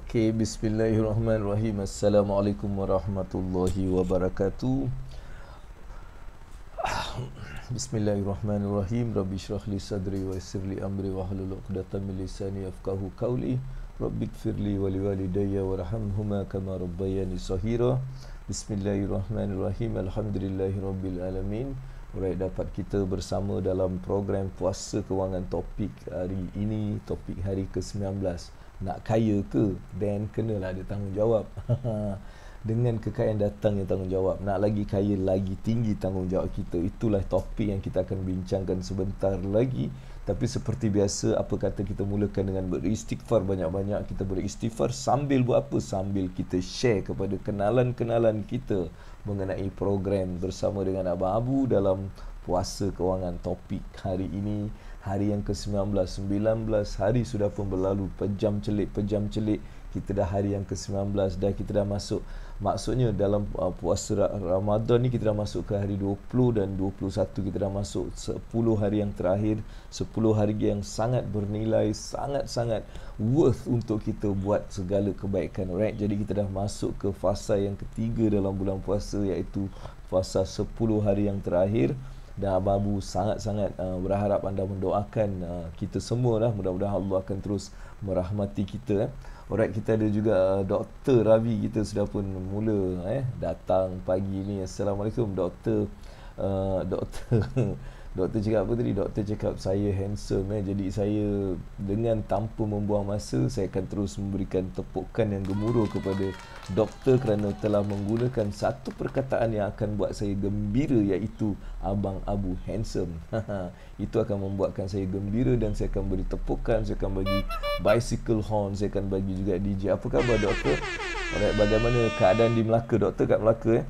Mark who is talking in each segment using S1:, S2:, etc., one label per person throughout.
S1: Okey, bismillahirrahmanirrahim. Assalamualaikum warahmatullahi wabarakatuh. Bismillahirrahmanirrahim. Rabbi shrah li sadri wa yassir li amri wahlul 'uqdatam min lisani yafqahu qawli. Rabbighfirli wa liwalidayya warhamhuma kama rabbayani shaghira. Bismillahirrahmanirrahim. Alhamdulillahirabbil alamin. Alright, dapat kita bersama dalam program Puasa Kewangan topik hari ini, topik hari ke-19. Nak kaya ke? Dan kenalah ada tanggungjawab. Dengan kekayaan datangnya tanggungjawab. Nak lagi kaya, lagi tinggi tanggungjawab kita. Itulah topik yang kita akan bincangkan sebentar lagi. Tapi seperti biasa, apa kata kita mulakan dengan beristighfar banyak-banyak. Kita beristighfar sambil buat apa? Sambil kita share kepada kenalan-kenalan kita mengenai program bersama dengan Abang Abu dalam Puasa Kewangan topik hari ini. Hari yang ke-19, 19 hari sudah pun berlalu, pejam celik. Kita dah hari yang ke-19 dah, kita dah masuk. Maksudnya dalam puasa Ramadan ni kita dah masuk ke hari 20 dan 21, kita dah masuk 10 hari yang terakhir, 10 hari yang sangat bernilai, sangat-sangat worth untuk kita buat segala kebaikan. Alright, jadi kita dah masuk ke fasa yang ketiga dalam bulan puasa, iaitu fasa 10 hari yang terakhir. dan Abang Abu sangat-sangat berharap anda mendoakan kita semua lah. Mudah-mudahan Allah akan terus merahmati kita. Alright, kita ada juga Dr. Ravi kita sudah pun mula datang pagi ni. Assalamualaikum Doktor. Doktor Doktor cakap apa tadi? Doktor cakap saya handsome jadi saya dengan tanpa membuang masa saya akan terus memberikan tepukan yang gemuruh kepada doktor kerana telah menggunakan satu perkataan yang akan buat saya gembira, iaitu Abang Abu handsome. Itu akan membuatkan saya gembira dan saya akan beri tepukan, saya akan bagi bicycle horn, saya akan bagi juga DJ. Apa khabar doktor? Alright, bagaimana keadaan di Melaka? Doktor kat Melaka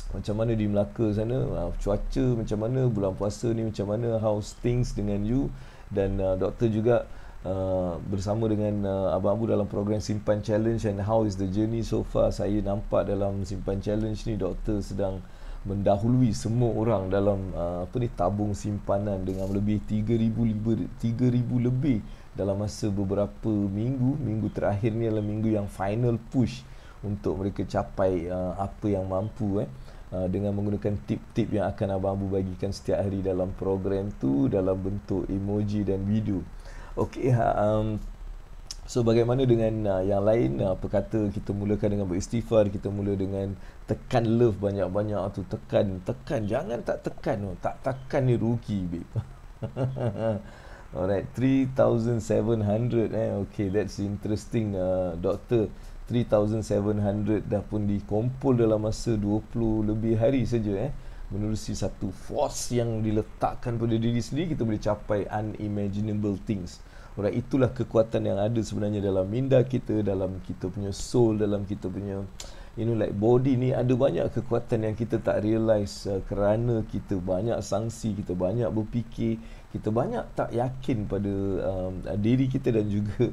S1: macam mana di Melaka sana? Cuaca macam mana? Bulan puasa ni macam mana? How's things dengan you? Dan doktor juga bersama dengan Abang Abu dalam program Simpan Challenge, and how is the journey so far? Saya nampak dalam Simpan Challenge ni doktor sedang mendahului semua orang dalam tabung simpanan dengan lebih 3,000 lebih dalam masa beberapa minggu terakhir ni adalah minggu yang final push untuk mereka capai apa yang mampu dengan menggunakan tip-tip yang akan Abang Abu bagikan setiap hari dalam program tu dalam bentuk emoji dan video. Okey, so bagaimana dengan yang lain? Apa kata kita mulakan dengan beristighfar, kita mula dengan tekan love banyak-banyak tu, tekan, jangan tak tekan, tak tekan ni rugi babe. Alright, 3,700 okay, that's interesting doktor. 3,700 dah pun dikumpul dalam masa 20 lebih hari saja menerusi satu force yang diletakkan pada diri sendiri, kita boleh capai unimaginable things. Alright, itulah kekuatan yang ada sebenarnya dalam minda kita, dalam kita punya soul, dalam kita punya like body ni. Ada banyak kekuatan yang kita tak realise kerana kita banyak sangsi, kita banyak berfikir, kita banyak tak yakin pada diri kita dan juga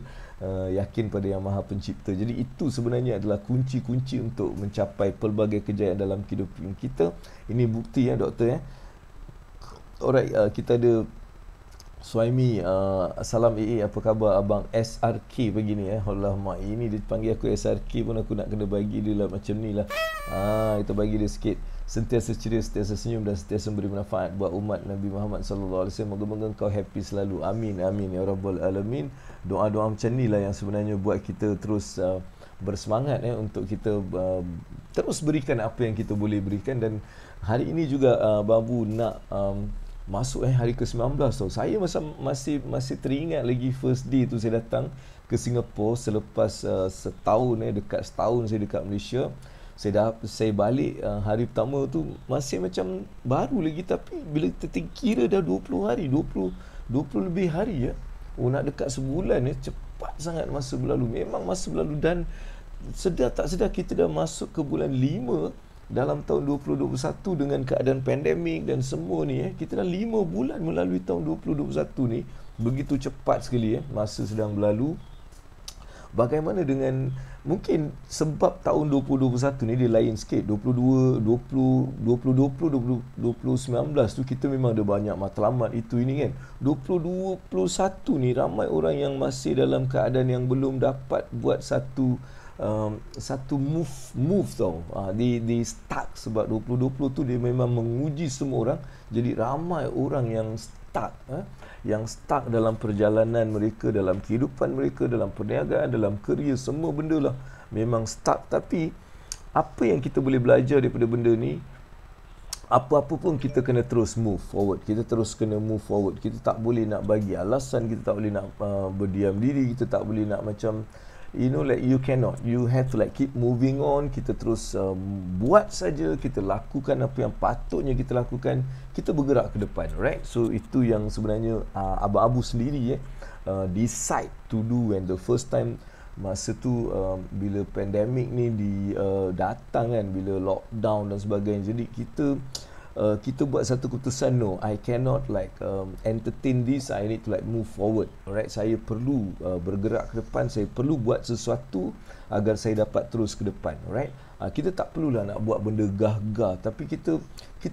S1: yakin pada Yang Maha Pencipta. Jadi itu sebenarnya adalah kunci-kunci untuk mencapai pelbagai kejayaan dalam kehidupan kita. Ini bukti doktor Alright, kita ada Suhaimi, salam AA, apa khabar abang SRK begini Alamak, ini dia panggil aku SRK pun aku nak kena bagi dia lah macam ni lah. Kita bagi dia sikit. Sentiasa ceria, sentiasa senyum dan sentiasa memberi manfaat buat umat Nabi Muhammad sallallahu alaihi wasallam. Moga-moga kau happy selalu. Amin amin ya rabbal alamin. Doa-doa macam ni lah yang sebenarnya buat kita terus bersemangat untuk kita terus berikan apa yang kita boleh berikan. Dan hari ini juga Babu nak masuk hari ke-19 tau. Saya masih teringat lagi first day tu saya datang ke Singapura selepas setahun dekat setahun saya dekat Malaysia. Saya balik hari pertama tu masih macam baru lagi, tapi bila kita kira dah 20 hari, 20 lebih hari nak dekat sebulan cepat sangat masa berlalu. Memang masa berlalu dan sedar tak sedar kita dah masuk ke bulan 5 dalam tahun 2021 dengan keadaan pandemik dan semua ni kita dah 5 bulan melalui tahun 2021 ni. Begitu cepat sekali masa sedang berlalu. Bagaimana dengan mungkin sebab tahun 2021 ni dia lain sikit. 2020 2019 tu kita memang ada banyak matlamat itu ini kan. 2021 ni ramai orang yang masih dalam keadaan yang belum dapat buat satu move tau. Di stuck sebab 2020 tu dia memang menguji semua orang. Jadi ramai orang yang stuck dalam perjalanan mereka, dalam kehidupan mereka, dalam perniagaan, dalam kerja, semua benda lah memang stuck. Tapi apa yang kita boleh belajar daripada benda ni, apa-apa pun kita kena terus move forward. Kita terus kena move forward. Kita tak boleh nak bagi alasan, kita tak boleh nak berdiam diri, kita tak boleh nak macam you cannot, you have to keep moving on. Kita terus buat saja, kita lakukan apa yang patutnya kita lakukan, kita bergerak ke depan, right? So itu yang sebenarnya Abang Abu sendiri decide to do. And the first time masa tu bila pandemik ni datang kan, bila lockdown dan sebagainya, jadi kita buat satu keputusan, no, I cannot entertain this, I need to move forward. Alright, saya perlu bergerak ke depan, saya perlu buat sesuatu agar saya dapat terus ke depan. Alright, Kita tak perlulah nak buat benda gah-gah, tapi kita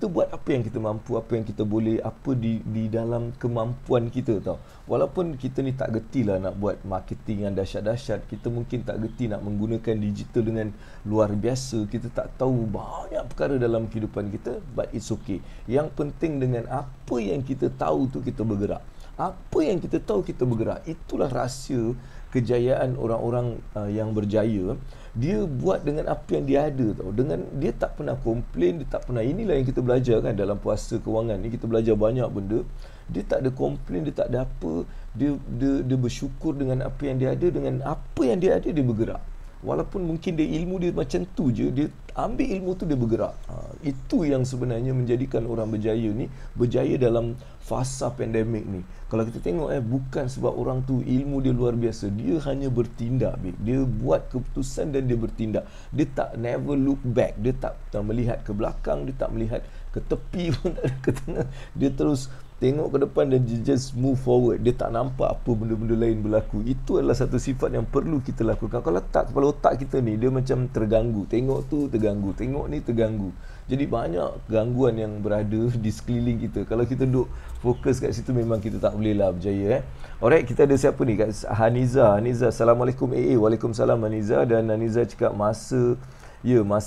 S1: buat apa yang kita mampu, apa yang kita boleh, apa di dalam kemampuan kita tau. Walaupun kita ni tak gerti lah nak buat marketing yang dahsyat-dahsyat, kita mungkin tak gerti nak menggunakan digital dengan luar biasa, kita tak tahu banyak perkara dalam kehidupan kita, but it's okay. Yang penting dengan apa yang kita tahu tu kita bergerak. Apa yang kita tahu kita bergerak. Itulah rahsia kejayaan orang-orang yang berjaya. Dia buat dengan apa yang dia ada tau. Dengan dia tak pernah komplain, dia tak pernah. Inilah yang kita belajar kan dalam puasa kewangan ni, kita belajar banyak benda. Dia tak ada komplain, dia tak ada apa. Dia bersyukur dengan apa yang dia ada, dengan apa yang dia ada dia bergerak. Walaupun mungkin dia ilmu dia macam tu je, dia ambil ilmu tu dia bergerak. Itu yang sebenarnya menjadikan orang berjaya ni berjaya dalam fasa pandemik ni. Kalau kita tengok bukan sebab orang tu ilmu dia luar biasa, dia hanya bertindak, dia buat keputusan dan dia bertindak. Dia tak never look back, dia tak melihat ke belakang, dia tak melihat ke tepi pun, tak ada ke tengah. Dia terus tengok ke depan dan just move forward. Dia tak nampak apa benda-benda lain berlaku. Itu adalah satu sifat yang perlu kita lakukan. Kalau tak, kepala otak kita ni dia macam terganggu. Tengok tu terganggu, tengok ni terganggu. Jadi banyak gangguan yang berada di sekeliling kita. Kalau kita duduk fokus kat situ, memang kita tak boleh lah berjaya. Alright, kita ada siapa ni? Kat Haniza. Haniza, Assalamualaikum. Waalaikumsalam Haniza. Dan Haniza cakap masa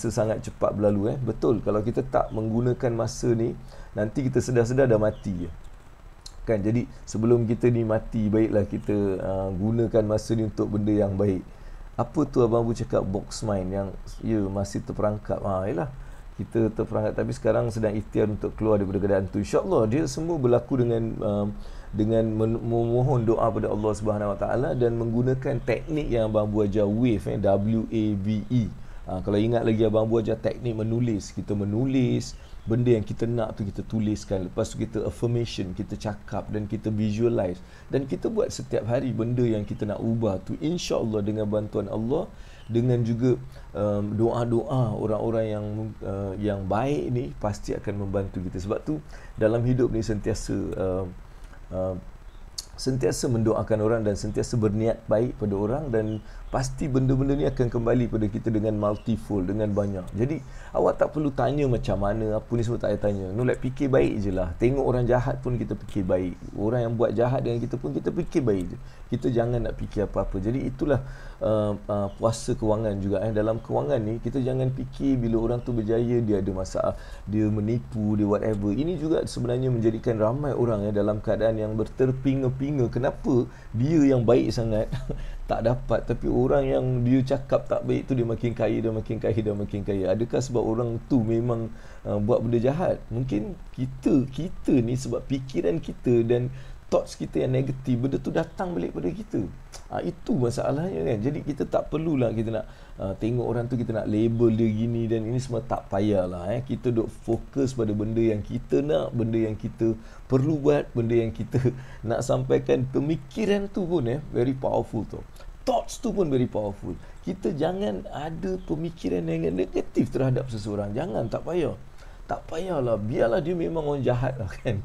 S1: sangat cepat berlalu. Betul, kalau kita tak menggunakan masa ni, nanti kita sedar-sedar dah mati je. Kan, jadi sebelum kita ni mati, baiklah kita gunakan masa ni untuk benda yang baik. Apa tu Abang Abu cakap, box mind yang masih terperangkap. Yalah, kita terperangkap, tapi sekarang sedang ikhtiar untuk keluar daripada keadaan tu. InsyaAllah dia semua berlaku dengan memohon doa pada Allah Subhanahu Wa Taala dan menggunakan teknik yang Abang Abu ajar, WAVE, WAVE. Kalau ingat lagi, Abang Abu ajar teknik menulis. Kita menulis benda yang kita nak tu, kita tuliskan. Lepas tu kita affirmation, kita cakap dan kita visualize. Dan kita buat setiap hari benda yang kita nak ubah tu. InsyaAllah dengan bantuan Allah, dengan juga doa-doa orang-orang yang baik ni, pasti akan membantu kita. Sebab tu dalam hidup ni sentiasa mendoakan orang dan sentiasa berniat baik pada orang, dan pasti benda-benda ni akan kembali pada kita dengan multifold, dengan banyak. Jadi awak tak perlu tanya macam mana, apa ni semua tak payah tanya. Fikir baik je lah. Tengok orang jahat pun kita fikir baik, orang yang buat jahat dengan kita pun kita fikir baik je. Kita jangan nak fikir apa-apa. Jadi itulah puasa kewangan juga. Dalam kewangan ni, kita jangan fikir bila orang tu berjaya dia ada masalah, dia menipu, dia whatever. Ini juga sebenarnya menjadikan ramai orang dalam keadaan yang berterpinga-pinga. Kenapa dia yang baik sangat tak dapat, tapi orang yang dia cakap tak baik tu dia makin kaya, dia makin kaya, dia makin kaya. Adakah sebab orang tu memang buat benda jahat? Mungkin kita ni sebab fikiran kita dan thoughts kita yang negatif, benda tu datang balik pada kita. Itu masalahnya kan. Jadi kita tak perlulah kita nak tengok orang tu, kita nak label dia gini dan ini semua, tak payahlah. Kita duk fokus pada benda yang kita nak, benda yang kita perlu buat, benda yang kita nak sampaikan. Pemikiran tu pun very powerful tau. Thoughts tu pun very powerful. Kita jangan ada pemikiran yang negatif terhadap seseorang. Jangan, tak payah. Tak payahlah, biarlah dia memang orang jahat lah kan.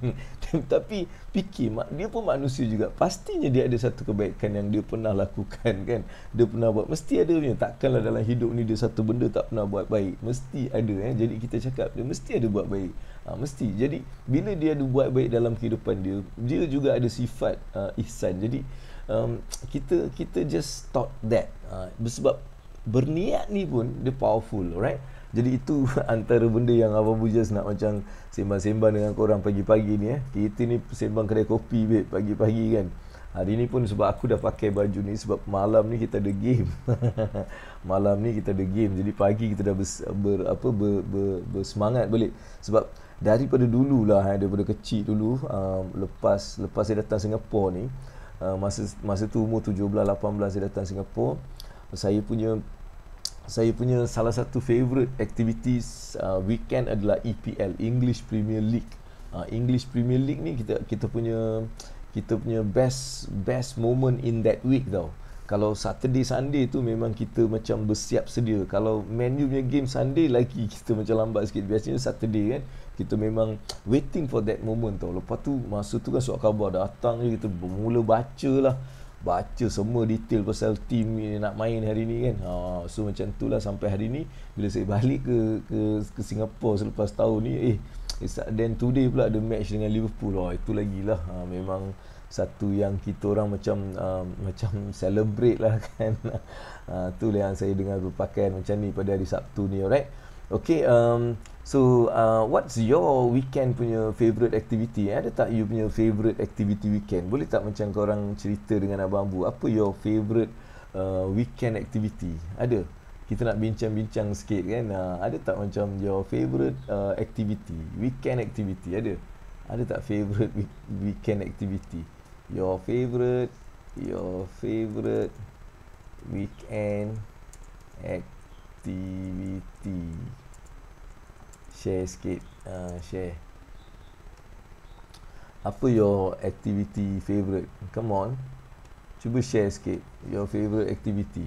S1: Tapi fikir, dia pun manusia juga. Pastinya dia ada satu kebaikan yang dia pernah lakukan kan. Dia pernah buat, mesti ada punya. Takkanlah dalam hidup ni dia satu benda tak pernah buat baik. Mesti ada Jadi kita cakap, dia mesti ada buat baik. Mesti. Jadi bila dia ada buat baik dalam kehidupan dia, dia juga ada sifat ihsan. Jadi kita just thought that. Sebab berniat ni pun dia powerful, right? Jadi itu antara benda yang Abang Bujas nak macam sembang-sembang dengan korang pagi-pagi ni. Kita ni sembang kedai kopi pagi-pagi kan. Hari ni pun sebab aku dah pakai baju ni, sebab malam ni kita ada game. Malam ni kita ada game. Jadi pagi kita dah bersemangat balik. Sebab daripada dululah, daripada kecil dulu, lepas saya datang Singapura ni, masa tu umur 17-18 saya datang Singapura, saya punya salah satu favorite activities weekend adalah EPL, English Premier League. English Premier League ni kita punya best moment in that week tau. Kalau Saturday Sunday tu memang kita macam bersiap sedia. Kalau Man U punya game Sunday lagi kita macam lambat sikit. Biasanya Saturday kan, kita memang waiting for that moment tau. Lepas tu masa tu kan surat khabar datang je, kita mula baca lah. baca semua detail pasal team ni nak main hari ni kan. So macam tu lah sampai hari ni bila saya balik ke Singapura selepas tahun ni, then today pula ada match dengan Liverpool. Itu lagi lah, memang satu yang kita orang macam celebrate lah kan. Tu lah yang saya dengar berpakaian macam ni pada hari Sabtu ni. Alright. Okay, so what's your weekend punya favourite activity? Ada tak you punya favourite activity weekend? Boleh tak macam korang cerita dengan Abang Abu, apa your favourite weekend activity? Ada? Kita nak bincang-bincang sikit kan. Ada tak macam your favourite activity, weekend activity? Ada tak favourite weekend activity? Your favourite weekend activity. Share sikit. Share. Apa your activity favourite? Come on. Cuba share sikit your favourite activity.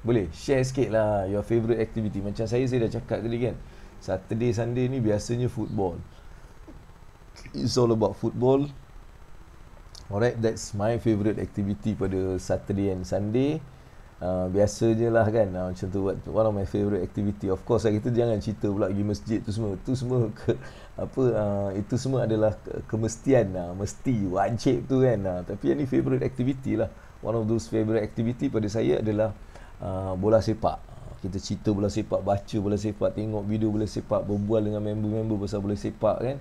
S1: Boleh? Share sikit lah your favourite activity. Macam saya dah cakap tadi kan, Saturday, Sunday ni biasanya football. It's all about football. Alright, that's my favourite activity pada Saturday and Sunday. Biasanya lah kan, macam tu, one of my favourite activity. Of course kita jangan cerita pula pergi masjid tu semua. Itu semua itu semua adalah kemestian, mesti wajib tu kan. Tapi yang ni favourite activity lah. One of those favourite activity pada saya adalah bola sepak. Kita cerita bola sepak, baca bola sepak, tengok video bola sepak, berbual dengan member-member pasal bola sepak kan.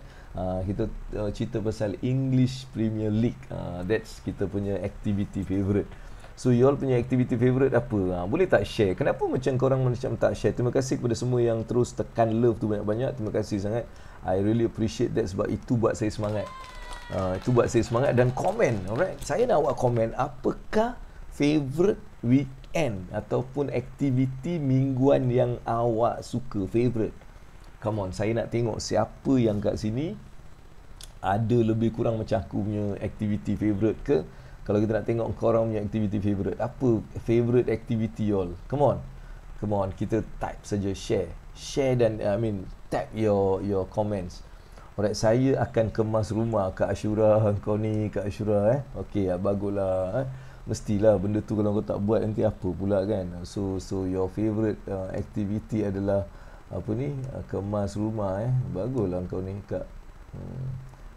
S1: Kita cerita pasal English Premier League. That's kita punya activity favourite. So you all punya activity favourite apa? Boleh tak share? Kenapa macam korang macam tak share? Terima kasih kepada semua yang terus tekan love tu banyak-banyak. Terima kasih sangat. I really appreciate that, sebab itu buat saya semangat. Itu buat saya semangat. Dan komen, alright. Saya nak awak komen, apakah favourite weekend ataupun aktiviti mingguan yang awak suka, favourite? Come on, saya nak tengok siapa yang kat sini ada lebih kurang macam aku punya aktiviti favourite ke. Kalau kita nak tengok korang punya aktiviti favourite, apa favourite activity all? Come on, kita type saja, share dan tag your comments. Alright, saya akan kemas rumah Kak Ashura, kau ni Kak Ashura okey, baguslah. Mestilah benda tu, kalau kau tak buat nanti apa pula kan. So your favourite activity adalah apa ni, kemas rumah baguslah kau ni Kak.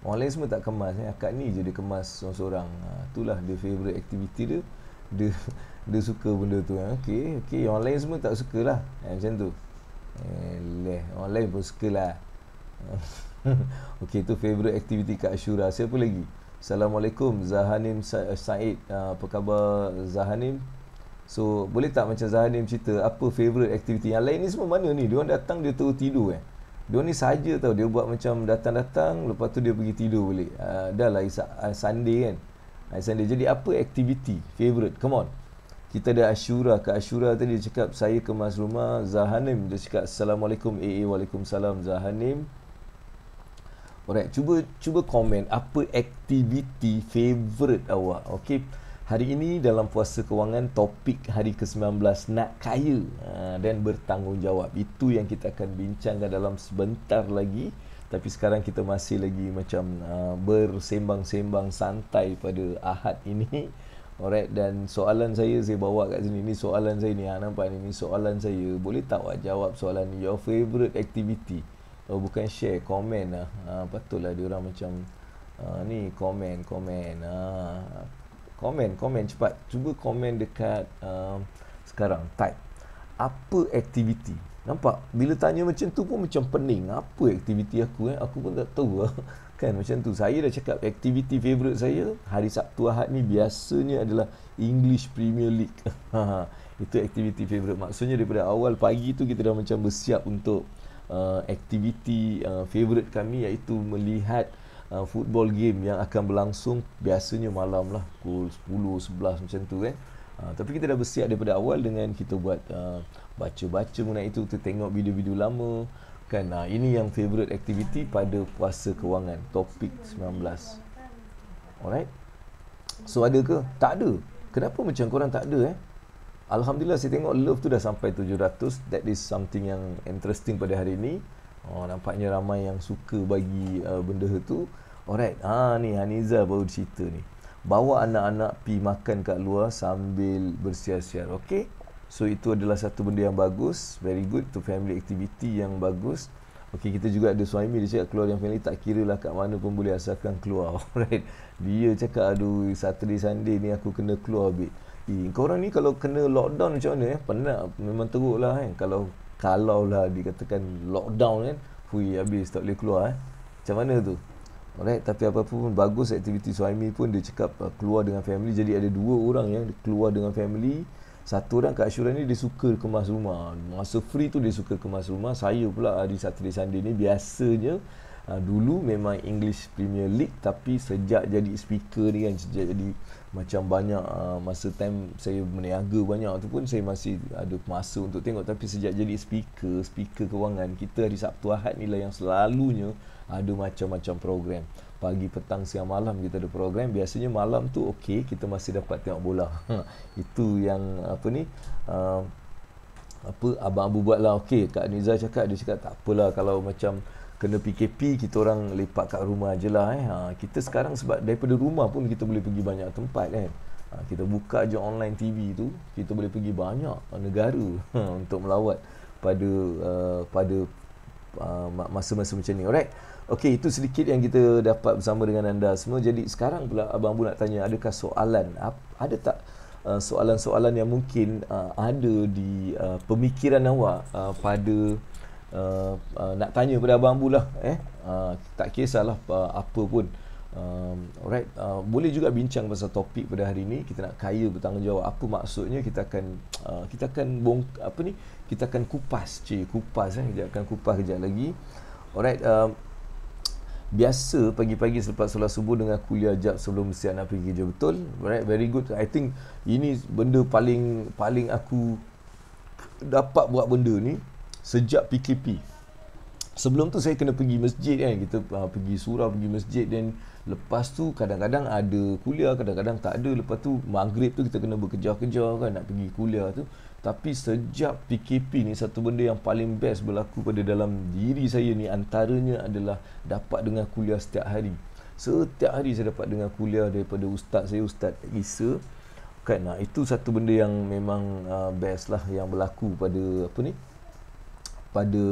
S1: Orang lain semua tak kemas, akak ni je dia kemas seorang-seorang. Itulah dia favourite activity dia. Dia suka benda tu. Okey, orang lain semua tak sukalah. Macam tu. Orang lain pun sukalah. Okey, tu favourite activity Kak Ashura. Siapa lagi? Assalamualaikum Zahanim Said. Apa khabar Zahanim? So, boleh tak macam Zahanim cerita apa favourite activity? Yang lain ni semua mana ni? Diorang datang dia terus tidur Dia ni saja tau, dia buat macam datang-datang lepas tu dia pergi tidur balik. Dah lah Sunday kan. Sunday. Jadi apa aktiviti favourite? Come on. Kita ada Ashura. Kak Ashura tadi dia cakap saya kemas rumah. Zahanim dia cakap Assalamualaikum. Waalaikumsalam Zahanim. Alright, cuba komen apa aktiviti favourite awak. Okey. Hari ini dalam Puasa Kewangan, topik hari ke-19, nak kaya dan bertanggungjawab. Itu yang kita akan bincangkan dalam sebentar lagi. Tapi sekarang kita masih lagi macam bersembang-sembang santai pada Ahad ini. Alright, dan soalan saya bawa kat sini. Ni soalan saya ni, nampak ni soalan saya. Boleh tak awak jawab soalan ni? Your favourite activity. Bukan share, komen lah. Patutlah diorang macam ni komen. Komen cepat. Cuba komen dekat sekarang. Type apa aktiviti. Nampak? Bila tanya macam tu pun macam pening. Apa aktiviti aku Aku pun tak tahu kan macam tu. Saya dah cakap aktiviti favourite saya hari Sabtu Ahad ni biasanya adalah English Premier League. Itu aktiviti favourite. Maksudnya daripada awal pagi tu kita dah macam bersiap untuk aktiviti favourite kami, iaitu melihat football game yang akan berlangsung biasanya malam lah pukul 10, 11 macam tu kan. Tapi kita dah bersiap daripada awal dengan kita buat baca-baca mengenai itu, kita tengok video-video lama kan. Ini yang favourite activity pada Puasa Kewangan, topik 19. Alright. So ada ke? Tak ada. Kenapa macam korang tak ada Alhamdulillah saya tengok love tu dah sampai 700. That is something yang interesting pada hari ini. Nampaknya ramai yang suka bagi benda tu. Alright. Ni Haniza baru cerita ni. bawa anak-anak pi makan kat luar sambil bersiar-siar. Okey, so itu adalah satu benda yang bagus, very good, tu family activity yang bagus. Okey, kita juga ada suami, dia cakap keluar dengan family tak kira lah kat mana pun boleh asalkan keluar. Alright, dia cakap aduh Saturday Sunday ni aku kena keluar bit. Korang ni kalau kena lockdown macam mana penat, memang teruk lah kan. Kalau lah dikatakan lockdown kan, hui habis tak boleh keluar macam mana tu. Alright, tapi apa pun bagus aktiviti suami pun dia cakap keluar dengan family. Jadi ada 2 orang yang keluar dengan family. Satu orang Kak Ashura ni dia suka kemas rumah. Masa free tu dia suka kemas rumah. Saya pula hari Saturday Sunday ni biasanya dulu memang English Premier League, tapi sejak jadi speaker ni kan, sejak jadi macam banyak masa time saya meniaga banyak tu pun saya masih ada masa untuk tengok. Tapi sejak jadi speaker kewangan, kita hari Sabtu Ahad ni lah yang selalunya ada macam-macam program. Pagi, petang, siang, malam kita ada program. Biasanya malam tu okey, kita masih dapat tengok bola. Itu yang Abang Abu buat lah. Okey, Kak Niza cakap, dia cakap tak apalah kalau macam kena PKP, kita orang lepak kat rumah je lah. Kita sekarang sebab daripada rumah pun kita boleh pergi banyak tempat kan. Kita buka je online TV tu, kita boleh pergi banyak negara untuk melawat pada masa-masa macam ni. Alright. Okey, itu sedikit yang kita dapat bersama dengan anda semua. Jadi sekarang pula Abang Abu nak tanya, adakah soalan? Ada tak soalan-soalan yang mungkin ada di pemikiran awak pada nak tanya pada Abang Abu lah. Tak kisahlah apa pun. Alright, boleh juga bincang pasal topik pada hari ini. Kita nak kaya bertanggungjawab. Apa maksudnya? Kita akan kupas. Kita akan kupas kejap lagi. Alright, biasa pagi-pagi selepas solat subuh dengan kuliah jap sebelum siap nak pergi kerja, betul? Alright, very good. I think ini benda paling aku dapat buat benda ni sejak PKP. Sebelum tu saya kena pergi masjid kan, kita pergi surau, pergi masjid, dan lepas tu kadang-kadang ada kuliah, kadang-kadang tak ada. Lepas tu maghrib tu kita kena berkejar-kejar kan nak pergi kuliah tu. Tapi sejak PKP ni, satu benda yang paling best berlaku pada dalam diri saya ni antaranya adalah dapat dengar kuliah setiap hari. Setiap hari saya dapat dengar kuliah daripada ustaz saya, Ustaz Isa kan. Itu satu benda yang memang best lah yang berlaku pada pada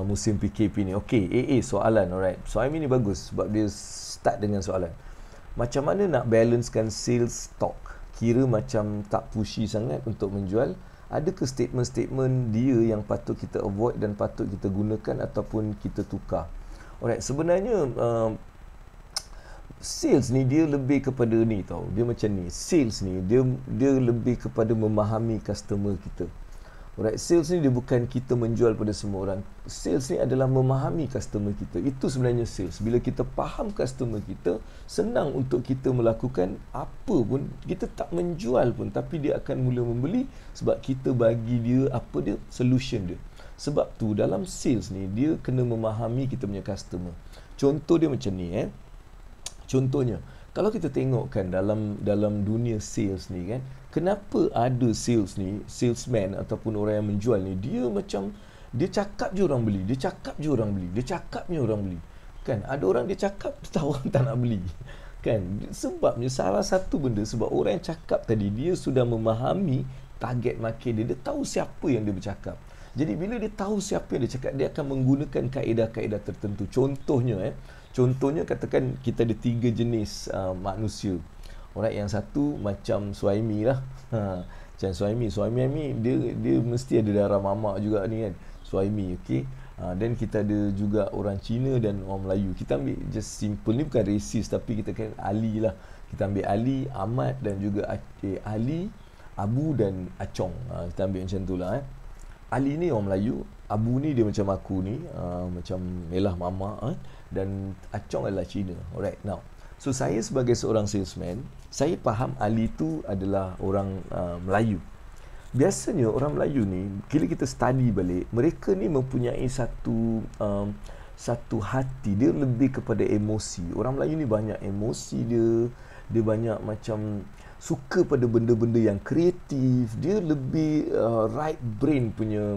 S1: musim PKP ni. Okey, soalan. Alright, soalan ini bagus sebab dia start dengan soalan, macam mana nak balancekan sales stock? Kira macam tak pushy sangat untuk menjual. Adakah statement-statement dia yang patut kita avoid dan patut kita gunakan ataupun kita tukar? Alright, sebenarnya sales ni dia lebih kepada ni tau. Dia macam ni. Sales ni dia lebih kepada memahami customer kita. Alright, sales ni dia bukan kita menjual pada semua orang. Sales ni adalah memahami customer kita. Itu sebenarnya sales. Bila kita faham customer kita, senang untuk kita melakukan apa pun. Kita tak menjual pun, tapi dia akan mula membeli sebab kita bagi dia solution dia. Sebab tu dalam sales ni dia kena memahami kita punya customer. Contoh dia macam ni Contohnya, kalau kita tengok kan dalam dunia sales ni kan, kenapa ada salesman ataupun orang yang menjual ni, dia macam dia cakap je orang beli, dia cakapnya orang beli. Kan ada orang dia cakap tahu orang tak nak beli. Kan sebabnya salah satu benda sebab orang yang cakap tadi dia sudah memahami target market dia tahu siapa yang dia bercakap. Jadi bila dia tahu siapa yang dia cakap, dia akan menggunakan kaedah-kaedah tertentu. Contohnya katakan kita ada 3 jenis manusia. Alright, yang satu macam Suhaimi lah. Macam Suhaimi ni dia mesti ada darah mamak juga ni kan. Suhaimi, okey. Dan kita ada juga orang Cina dan orang Melayu. Kita ambil just simple ni, bukan racist, tapi kita kan Ali lah. Kita ambil Ali, Ahmad dan juga Ali, Abu dan Acong. Kita ambil macam tu lah. Ali ni orang Melayu, Abu ni dia macam aku ni, macam Melah Mama, dan Acong adalah Cina. Alright, now so saya sebagai seorang salesman, saya faham Ali tu adalah orang Melayu. Biasanya orang Melayu ni, bila kita study balik, mereka ni mempunyai satu hati, dia lebih kepada emosi. Orang Melayu ni banyak emosi dia banyak macam suka pada benda-benda yang kreatif, dia lebih right brain punya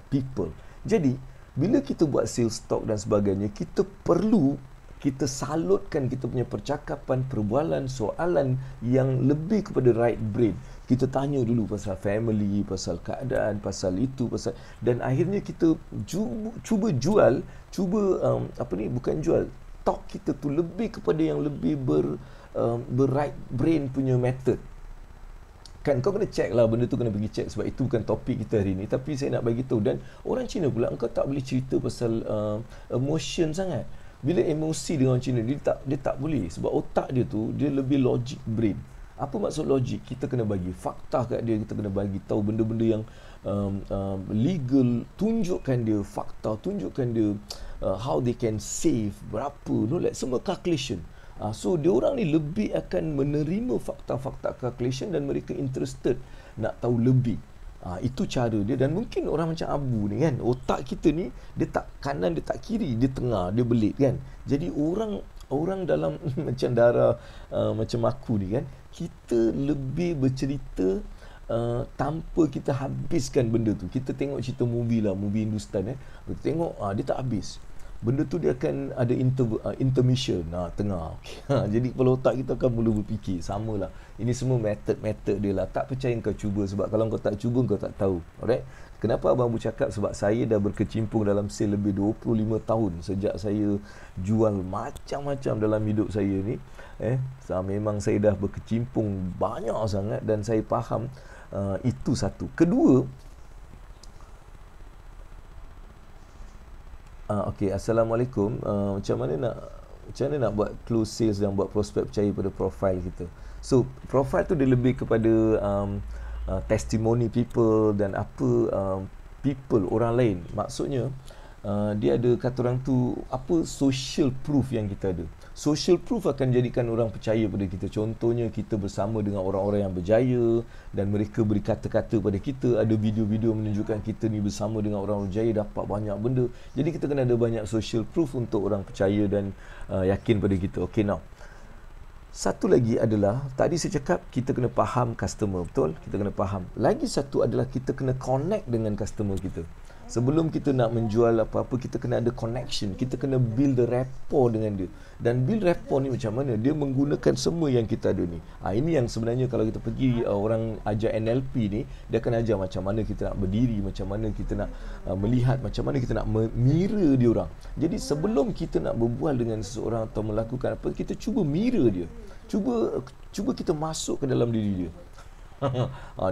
S1: people. Jadi bila kita buat sales stock dan sebagainya, kita perlu kita salutkan kita punya percakapan, perbualan, soalan yang lebih kepada right brain. Kita tanya dulu pasal family, pasal keadaan, pasal itu, pasal, dan akhirnya kita cuba jual, bukan jual, talk kita tu lebih kepada yang lebih right brain punya method. Kan kau kena check lah, benda tu kena pergi check, sebab itu bukan topik kita hari ni. Tapi saya nak bagi tahu, dan orang Cina pula, engkau tak boleh cerita pasal emotion sangat. Bila emosi dengan orang Cina, dia tak boleh, sebab otak dia tu dia lebih logic brain. Apa maksud logik? Kita kena bagi fakta kat dia, kita kena bagi tahu benda-benda yang legal, tunjukkan dia fakta, tunjukkan dia how they can save berapa, semua calculation. So dia orang ni lebih akan menerima fakta-fakta calculation, dan mereka interested nak tahu lebih. Itu cara dia. Dan mungkin orang macam Abu ni kan, otak kita ni dia tak kanan, dia tak kiri, dia tengah, dia belit kan. Jadi orang dalam macam darah macam aku ni kan, kita lebih bercerita tanpa kita habiskan benda tu. Kita tengok cerita movie Hindustan kita tengok dia tak habis. Benda tu dia akan ada intermission tengah. Jadi kepala otak kita akan mula berfikir. Samalah. Ini semua method dia lah. Tak percaya kau cuba, sebab kalau kau tak cuba kau tak tahu. Alright? Kenapa Abang Abu cakap? Sebab saya dah berkecimpung dalam sale lebih 25 tahun sejak saya jual macam-macam dalam hidup saya ni. Memang saya dah berkecimpung banyak sangat, dan saya faham itu satu. Kedua, okey, Assalamualaikum. Macam mana nak buat close sales dan buat prospek percaya pada profile kita? So, profile tu dia lebih kepada testimoni people dan people orang lain. Maksudnya dia ada, kata orang tu, apa social proof yang kita ada. Social proof akan jadikan orang percaya pada kita. Contohnya kita bersama dengan orang-orang yang berjaya dan mereka beri kata-kata pada kita. Ada video-video menunjukkan kita ni bersama dengan orang berjaya dapat banyak benda. Jadi kita kena ada banyak social proof untuk orang percaya dan yakin pada kita. Okay, now satu lagi adalah, tadi saya cakap kita kena faham customer, betul? Kita kena faham. Lagi satu adalah kita kena connect dengan customer kita. Sebelum kita nak menjual apa-apa, kita kena ada connection. Kita kena build the rapport dengan dia. Dan build rapport ni macam mana? Dia menggunakan semua yang kita ada ni. Ini yang sebenarnya kalau kita pergi orang ajar NLP ni, dia akan ajar macam mana kita nak berdiri, macam mana kita nak melihat, macam mana kita nak mirror dia orang. Jadi sebelum kita nak berbual dengan seseorang atau melakukan apa, kita cuba mirror dia. Cuba kita masuk ke dalam diri dia.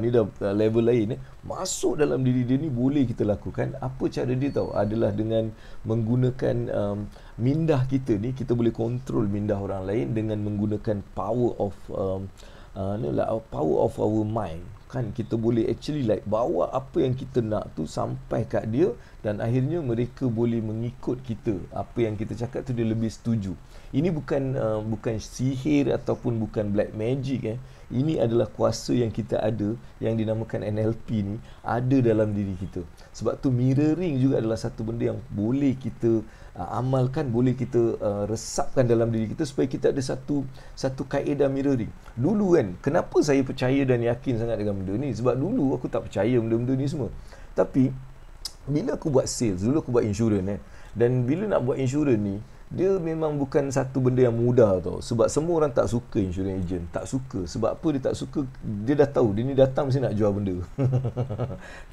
S1: Ni dah level lain. Masuk dalam diri dia ni boleh kita lakukan. Apa cara dia tahu? Adalah dengan menggunakan minda kita ni. Kita boleh kontrol minda orang lain dengan menggunakan power of our mind. Kan kita boleh actually bawa apa yang kita nak tu sampai kat dia, dan akhirnya mereka boleh mengikut kita. Apa yang kita cakap tu dia lebih setuju. Ini bukan sihir ataupun bukan black magic. Ini adalah kuasa yang kita ada, yang dinamakan NLP ni, ada dalam diri kita. Sebab tu mirroring juga adalah satu benda yang boleh kita amalkan, boleh kita resapkan dalam diri kita, supaya kita ada satu kaedah mirroring. Dulu kan, kenapa saya percaya dan yakin sangat dengan benda ni? Sebab dulu aku tak percaya benda-benda ni semua. Tapi bila aku buat sales, dulu aku buat insurans dan bila nak buat insurans ni, dia memang bukan satu benda yang mudah tau. Sebab semua orang tak suka insurance agent. Tak suka. Sebab apa dia tak suka? Dia dah tahu, dia ni datang mesti nak jual benda.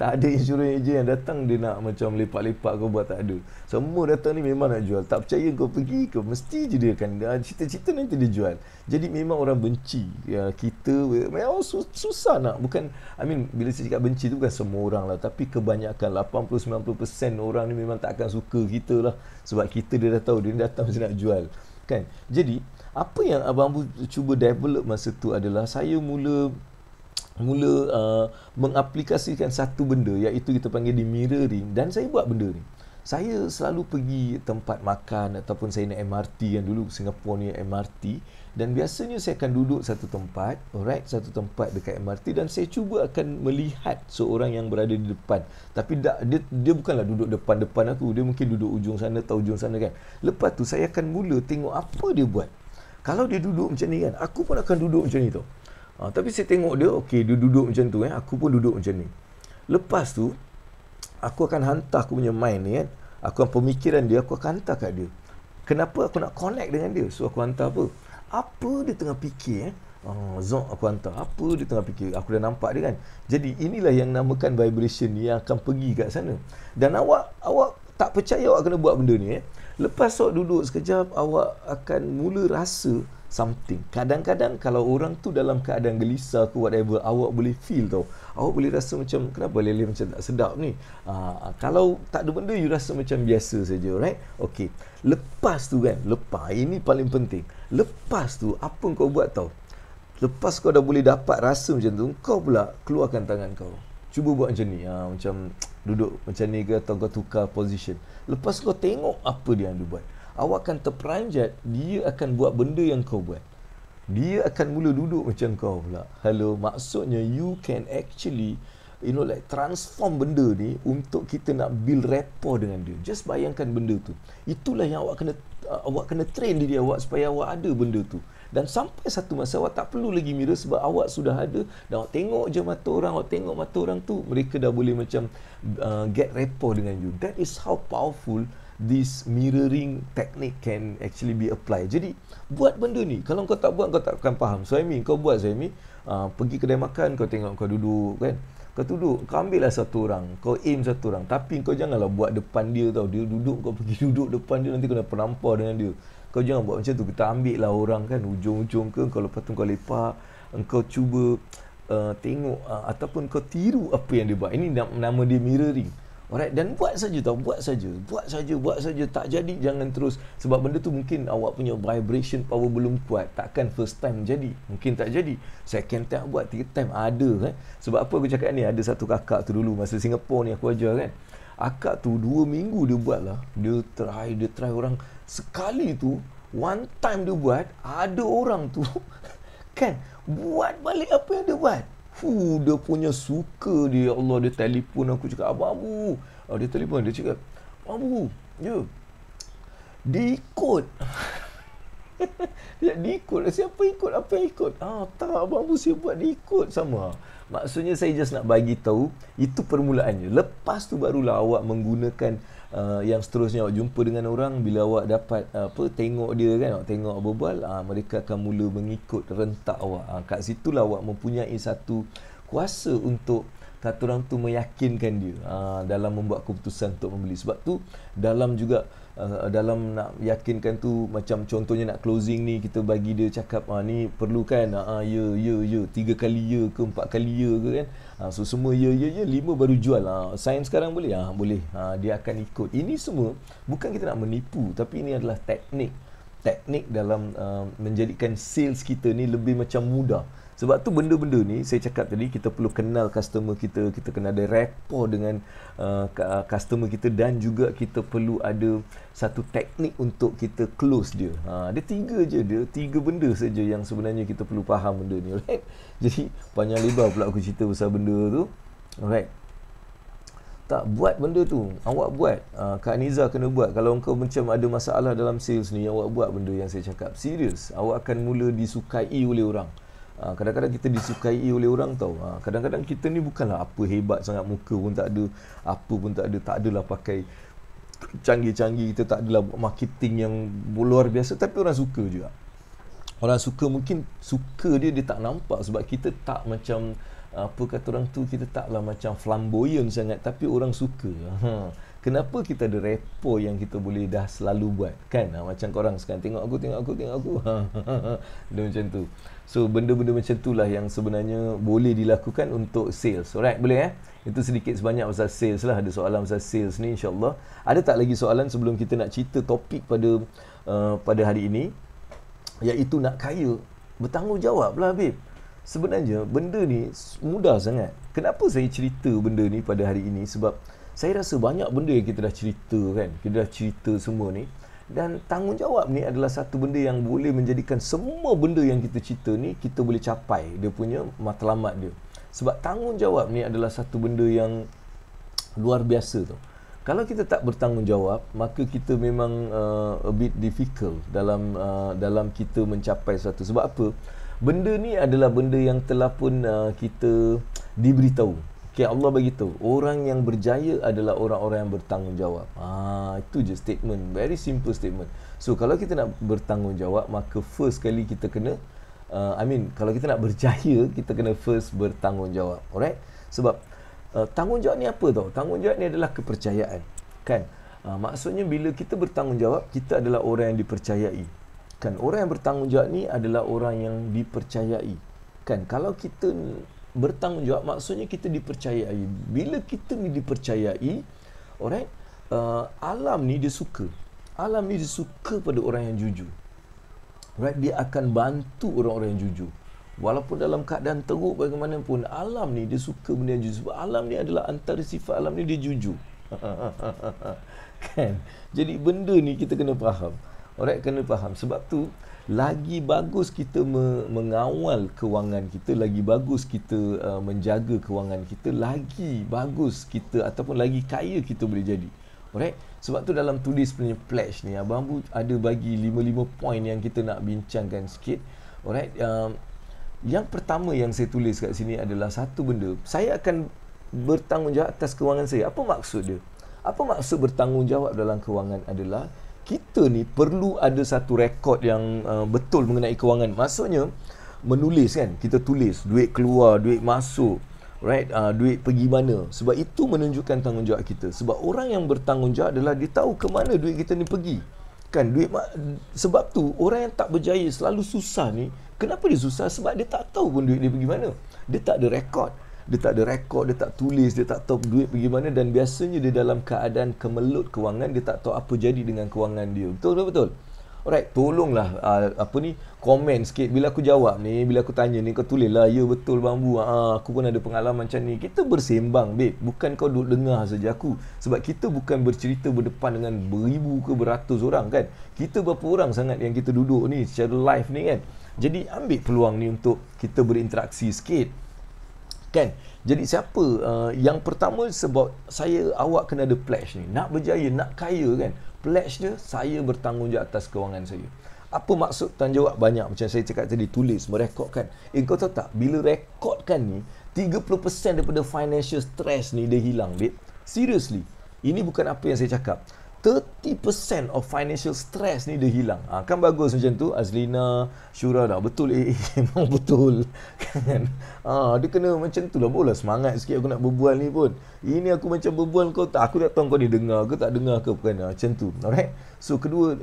S1: Tak ada insurance agent yang datang dia nak macam lepak-lepak kau buat, tak ada. Semua datang ni memang nak jual. Tak percaya kau pergi ke, mesti je dia akan cerita-cerita nanti dia jual. Jadi memang orang benci kita. Memang susah nak. Bukan, bila saya cakap benci tu bukan semua orang lah. Tapi kebanyakan 80-90% orang ni memang tak akan suka kita lah. Sebab kita dia dah tahu, dia datang mesti nak jual kan. Jadi apa yang Abang Abu cuba develop masa tu adalah saya mula mengaplikasikan satu benda, iaitu kita panggil di mirroring. Dan saya buat benda ni. Saya selalu pergi tempat makan ataupun saya naik MRT, yang dulu Singapura ni MRT, dan biasanya saya akan duduk satu tempat, satu tempat dekat MRT, dan saya cuba akan melihat seorang yang berada di depan. Tapi dia bukanlah duduk depan-depan aku, dia mungkin duduk ujung sana atau ujung sana kan. Lepas tu saya akan mula tengok apa dia buat. Kalau dia duduk macam ni kan, aku pun akan duduk macam ni tau. Tapi saya tengok dia, okey, dia duduk macam tu aku pun duduk macam ni. Lepas tu aku akan hantar aku punya mind ni kan, aku akan pemikiran dia, aku akan hantar kat dia. Kenapa aku nak connect dengan dia? So aku hantar apa? Apa dia tengah fikir Zok aku hantar apa dia tengah fikir. Aku dah nampak dia kan. Jadi inilah yang namakan vibration yang akan pergi kat sana. Dan awak tak percaya awak kena buat benda ni Lepas awak duduk sekejap, awak akan mula rasa something. Kadang-kadang kalau orang tu dalam keadaan gelisah ke whatever, awak boleh feel tau. Awak boleh rasa macam, kenapa lele macam tak sedap ni? Kalau tak ada benda, you rasa macam biasa saja, right? Okay. Lepas tu kan, ini paling penting. Lepas tu, apa kau buat tau? Lepas kau dah boleh dapat rasa macam tu, kau pula keluarkan tangan kau. Cuba buat macam ni. Macam duduk macam ni ke, atau kau tukar position. Lepas kau tengok apa dia yang dia buat, awak akan terperanjat. Dia akan buat benda yang kau buat. Dia akan mula duduk macam kau pula. Hello, maksudnya you can actually like transform benda ni untuk kita nak build rapport dengan dia. Just bayangkan benda tu. Itulah yang awak kena train diri awak supaya awak ada benda tu. Dan sampai satu masa awak tak perlu lagi mirror sebab awak sudah ada. Dan awak tengok je mata orang, awak tengok mata orang tu, mereka dah boleh macam get rapport dengan you. That is how powerful this mirroring technique can actually be applied. Jadi buat benda ni. Kalau kau tak buat, kau tak akan faham. Suhaimi, kau buat Suhaimi, pergi kedai makan, kau tengok kau duduk kan. Kau duduk, kau ambil lah satu orang, kau aim satu orang, tapi kau janganlah buat depan dia tau. Dia duduk, kau pergi duduk depan dia, nanti kau dah penampar dengan dia. Kau jangan buat macam tu. Kita ambil lah orang kan, ujung-ujung ke, kalau lepas tu kau lepak, engkau cuba tengok ataupun kau tiru apa yang dia buat. Ini nama dia mirroring. Alright, dan buat saja tau, buat saja, tak jadi jangan terus, sebab benda tu mungkin awak punya vibration power belum kuat, takkan first time jadi, mungkin tak jadi, second time buat, third time ada kan. Sebab apa aku cakap ni, ada satu kakak tu dulu masa Singapore ni aku ajar kan, akak tu 2 minggu dia buat lah, dia try orang sekali tu, one time dia buat, ada orang tu kan buat balik apa yang dia buat. Dia punya suka dia, Allah, dia telefon aku cakap, Abang Abu, dia telefon, dia cakap, Abu, ya, dia ikut. Dia ikut, siapa ikut, apa yang ikut? Tak, Abang Abu saya buat, dia ikut sama. Maksudnya saya just nak bagi tahu, itu permulaannya. Lepas tu barulah awak menggunakan yang seterusnya. Awak jumpa dengan orang, bila awak dapat tengok dia kan, awak tengok berbual, mereka akan mula mengikut rentak awak. Kat situlah awak mempunyai satu kuasa untuk kata orang tu meyakinkan dia dalam membuat keputusan untuk membeli. Sebab tu dalam juga dalam nak yakinkan tu, macam contohnya nak closing ni, kita bagi dia cakap ni perlu kan, ya 3 kali ya ke 4 kali ya ke kan, so semua ya 5 baru jual. Sign sekarang boleh? Boleh. Dia akan ikut. Ini semua bukan kita nak menipu, tapi ini adalah teknik dalam menjadikan sales kita ni lebih macam mudah. Sebab tu benda-benda ni saya cakap tadi, kita perlu kenal customer kita, kita kena ada rapport dengan customer kita, dan juga kita perlu ada satu teknik untuk kita close dia. Dia 3 benda saja yang sebenarnya kita perlu faham benda ni, alright? Jadi panjang lebar pula aku cerita pasal benda tu, alright? Tak buat benda tu, awak buat. Kak Niza kena buat. Kalau engkau macam ada masalah dalam sales ni, awak buat benda yang saya cakap. Serius, awak akan mula disukai oleh orang. Kadang-kadang kita disukai oleh orang tau. Kadang-kadang kita ni bukanlah apa hebat sangat, muka pun tak ada, apa pun tak ada, tak adalah pakai canggih-canggih, kita tak adalah marketing yang luar biasa, tapi orang suka juga. Orang suka, mungkin suka dia tak nampak sebab kita tak macam apa kata orang tu, kita taklah macam flamboyant sangat, tapi orang suka. Kenapa? Kita ada rapport yang kita boleh dah selalu buat kan. Macam korang sekarang tengok aku dia macam tu. So benda-benda macam itulah yang sebenarnya boleh dilakukan untuk sales. Alright, boleh Itu sedikit sebanyak pasal sales lah. Ada soalan pasal sales ni, insyaAllah. Ada tak lagi soalan sebelum kita nak cerita topik pada hari ini, iaitu nak kaya bertanggungjawab lah, babe. Sebenarnya benda ni mudah sangat. Kenapa saya cerita benda ni pada hari ini? Sebab saya rasa banyak benda yang kita dah cerita kan. Kita dah cerita semua ni. Dan tanggungjawab ni adalah satu benda yang boleh menjadikan semua benda yang kita cerita ni, kita boleh capai dia punya matlamat dia. Sebab tanggungjawab ni adalah satu benda yang luar biasa tau. Kalau kita tak bertanggungjawab, maka kita memang a bit difficult dalam kita mencapai sesuatu. Sebab apa? Benda ni adalah benda yang telah pun kita diberitahu. Okay, Allah bagi tahu, orang yang berjaya adalah orang-orang yang bertanggungjawab. Itu je statement, very simple statement. So kalau kita nak bertanggungjawab, maka first kali kita kena kalau kita nak berjaya, kita kena first bertanggungjawab. Alright? Sebab tanggungjawab ni apa tau? Tanggungjawab ni adalah kepercayaan. Kan? Maksudnya bila kita bertanggungjawab, kita adalah orang yang dipercayai. Kan? Orang yang bertanggungjawab ni adalah orang yang dipercayai. Kan? Kalau kita bertanggungjawab, maksudnya kita dipercayai. Bila kita ni dipercayai, alright? Alam ni dia suka. Alam ni dia suka pada orang yang jujur. Right, dia akan bantu orang-orang yang jujur. Walaupun dalam keadaan teruk bagaimanapun, alam ni dia suka benda yang jujur. Sebab alam ni adalah antara sifat alam ni, dia jujur. Kan? Jadi benda ni kita kena faham. Alright, kena faham. Sebab tu lagi bagus kita mengawal kewangan kita, lagi bagus kita menjaga kewangan kita, lagi bagus kita ataupun lagi kaya kita boleh jadi. Alright? Sebab tu dalam tulis punya pledge ni, Abang Bu ada bagi 5 poin yang kita nak bincangkan sikit. Alright? Yang pertama yang saya tulis kat sini adalah satu benda. Saya akan bertanggungjawab atas kewangan saya. Apa maksud dia? Apa maksud bertanggungjawab dalam kewangan adalah kita ni perlu ada satu rekod yang betul mengenai kewangan. Maksudnya menulis kan, kita tulis duit keluar, duit masuk, right, duit pergi mana. Sebab itu menunjukkan tanggungjawab kita. Sebab orang yang bertanggungjawab adalah dia tahu ke mana duit kita ni pergi. Kan, sebab tu orang yang tak berjaya selalu susah ni. Kenapa dia susah? Sebab dia tak tahu pun duit dia pergi mana. Dia tak ada rekod. Dia tak ada rekod, dia tak tulis, dia tak tahu duit pergi mana, dan biasanya dia dalam keadaan kemelut kewangan, dia tak tahu apa jadi dengan kewangan dia. Betul? Alright, tolonglah komen sikit bila aku jawab ni, bila aku tanya ni, kau tulislah, ya betul Bang Bu, aku pun ada pengalaman macam ni. Kita bersembang, babe, bukan kau duduk dengar saja aku. Sebab kita bukan bercerita berdepan dengan beribu ke beratus orang kan. Kita berapa orang sangat yang kita duduk ni secara live ni kan. Jadi ambil peluang ni untuk kita berinteraksi sikit. Kan? Jadi siapa yang pertama, sebab awak kena ada pledge ni. Nak berjaya, nak kaya kan. Pledge dia, saya bertanggungjawab atas kewangan saya. Apa maksud tanggungjawab? Banyak. Macam saya cakap tadi, tulis, merekodkan. Kau tahu tak, bila rekodkan ni, 30% daripada financial stress ni dia hilang, babe. Seriously. Ini bukan apa yang saya cakap. 30% of financial stress ni dia hilang. Kan bagus macam tu Azlina, Syura dah. Betul memang betul. Kan? Dia kena macam tu lah. Boleh semangat sikit aku nak berbual ni pun. Ini aku macam berbual, aku tak tahu kau ni dengar ke tak dengar ke, bukan macam tu. Alright. So kedua,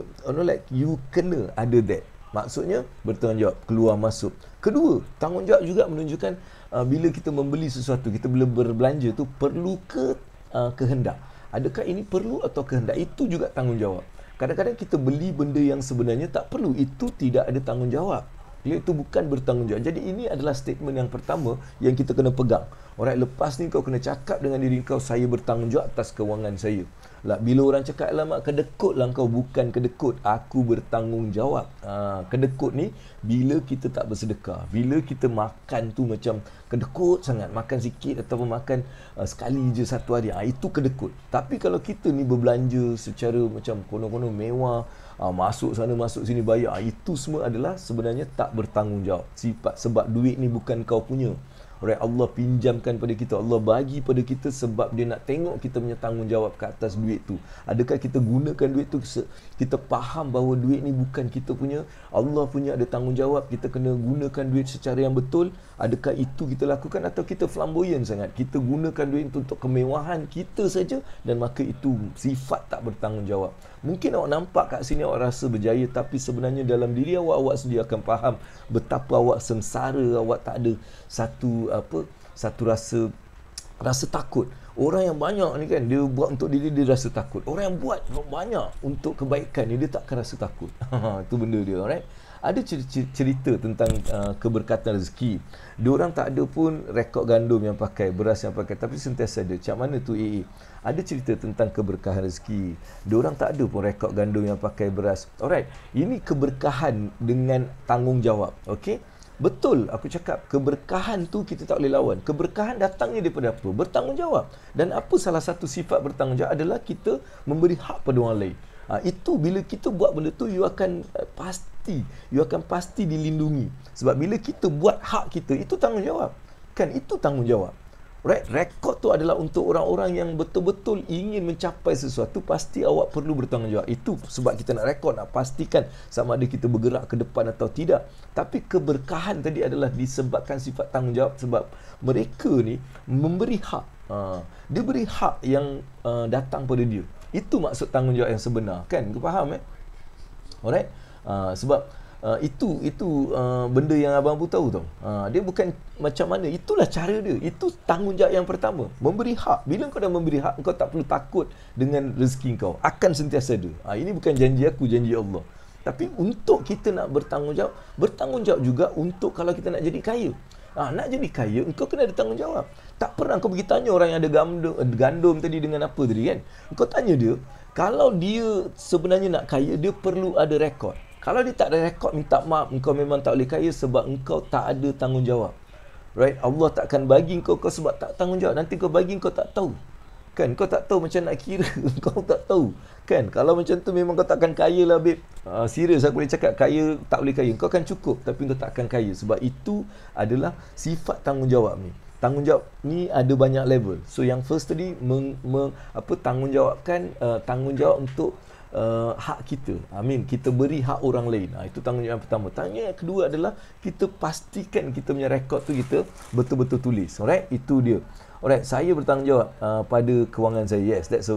S1: you kena ada that. Maksudnya bertanggungjawab, keluar masuk. Kedua, tanggungjawab juga menunjukkan bila kita membeli sesuatu, kita bila berbelanja tu perlu kehendak. Adakah ini perlu atau kehendak? Itu juga tanggungjawab. Kadang-kadang kita beli benda yang sebenarnya tak perlu. Itu tidak ada tanggungjawab. Itu bukan bertanggungjawab. Jadi ini adalah statement yang pertama yang kita kena pegang. Alright, lepas ni kau kena cakap dengan diri kau, saya bertanggungjawab atas kewangan saya. Bila orang cakap, alamak kedekut lah kau, bukan kedekut, aku bertanggungjawab. Kedekut ni bila kita tak bersedekah, bila kita makan tu macam kedekut sangat, makan sikit ataupun makan sekali je satu hari, itu kedekut. Tapi kalau kita ni berbelanja secara macam konon-konon mewah, masuk sana masuk sini bayar, itu semua adalah sebenarnya tak bertanggungjawab. Sebab duit ni bukan kau punya. Alright, Allah pinjamkan pada kita, Allah bagi pada kita sebab dia nak tengok kita punya tanggungjawab ke atas duit tu. Adakah kita gunakan duit tu, kita faham bahawa duit ni bukan kita punya, Allah punya, ada tanggungjawab, kita kena gunakan duit secara yang betul. Adakah itu kita lakukan atau kita flamboyan sangat, kita gunakan duit itu untuk kemewahan kita saja, dan maka itu sifat tak bertanggungjawab. Mungkin awak nampak kat sini awak rasa berjaya, tapi sebenarnya dalam diri awak sendiri akan faham betapa awak sengsara, awak tak ada satu rasa takut. Orang yang banyak ni kan, dia buat untuk diri dia rasa takut. Orang yang buat banyak untuk kebaikan ni, dia takkan rasa takut. Itu benda dia, alright. Ada cerita tentang keberkatan rezeki. Diorang tak ada pun rekod gandum yang pakai, beras yang pakai, tapi sentiasa ada. Macam mana tu ada cerita tentang keberkahan rezeki. Diorang tak ada pun rekod gandum yang pakai, beras. Alright, ini keberkahan dengan tanggungjawab. Okay, betul aku cakap, keberkahan tu kita tak boleh lawan. Keberkahan datangnya daripada apa? Bertanggungjawab. Dan apa salah satu sifat bertanggungjawab adalah kita memberi hak pada orang lain. Itu bila kita buat benda tu, you akan pasti dilindungi. Sebab bila kita buat hak kita, itu tanggungjawab. Kan, itu tanggungjawab. Right? Rekod tu adalah untuk orang-orang yang betul-betul ingin mencapai sesuatu. Pasti awak perlu bertanggungjawab. Itu sebab kita nak rekod, nak pastikan sama ada kita bergerak ke depan atau tidak. Tapi keberkahan tadi adalah disebabkan sifat tanggungjawab, sebab mereka ni memberi hak. Dia beri hak yang datang pada dia. Itu maksud tanggungjawab yang sebenar, kan? Kau faham Alright? Sebab itu benda yang Abang Abu tahu tau. Dia bukan macam mana, itulah cara dia. Itu tanggungjawab yang pertama, memberi hak. Bila kau dah memberi hak, kau tak perlu takut dengan rezeki kau, akan sentiasa ada. Ini bukan janji aku, janji Allah. Tapi untuk kita nak bertanggungjawab juga untuk kalau kita nak jadi kaya. Nak jadi kaya, engkau kena ada tanggungjawab. Tak pernah kau pergi tanya orang yang ada gandum tadi dengan apa tadi, kan? Kau tanya dia, kalau dia sebenarnya nak kaya, dia perlu ada rekod. Kalau dia tak ada rekod, minta maaf, engkau memang tak boleh kaya sebab engkau tak ada tanggungjawab. Right? Allah takkan bagi engkau sebab tak tanggungjawab. Nanti kau bagi, engkau tak tahu. Kan? Kau tak tahu macam nak kira. Kau tak tahu. Kan? Kalau macam tu memang kau takkan kaya lah, babe. Serius aku boleh cakap, kaya tak boleh kaya. Kau akan cukup tapi kau takkan kaya. Sebab itu adalah sifat tanggungjawab ni. Tanggungjawab ni ada banyak level. So yang first tadi tanggungjawab untuk hak kita. Kita beri hak orang lain. Itu tanggungjawab yang pertama. Tanggungjawab yang kedua adalah kita pastikan kita punya rekod tu kita betul-betul tulis. Alright? Itu dia. Alright, saya bertanggungjawab pada kewangan saya. Yes, that's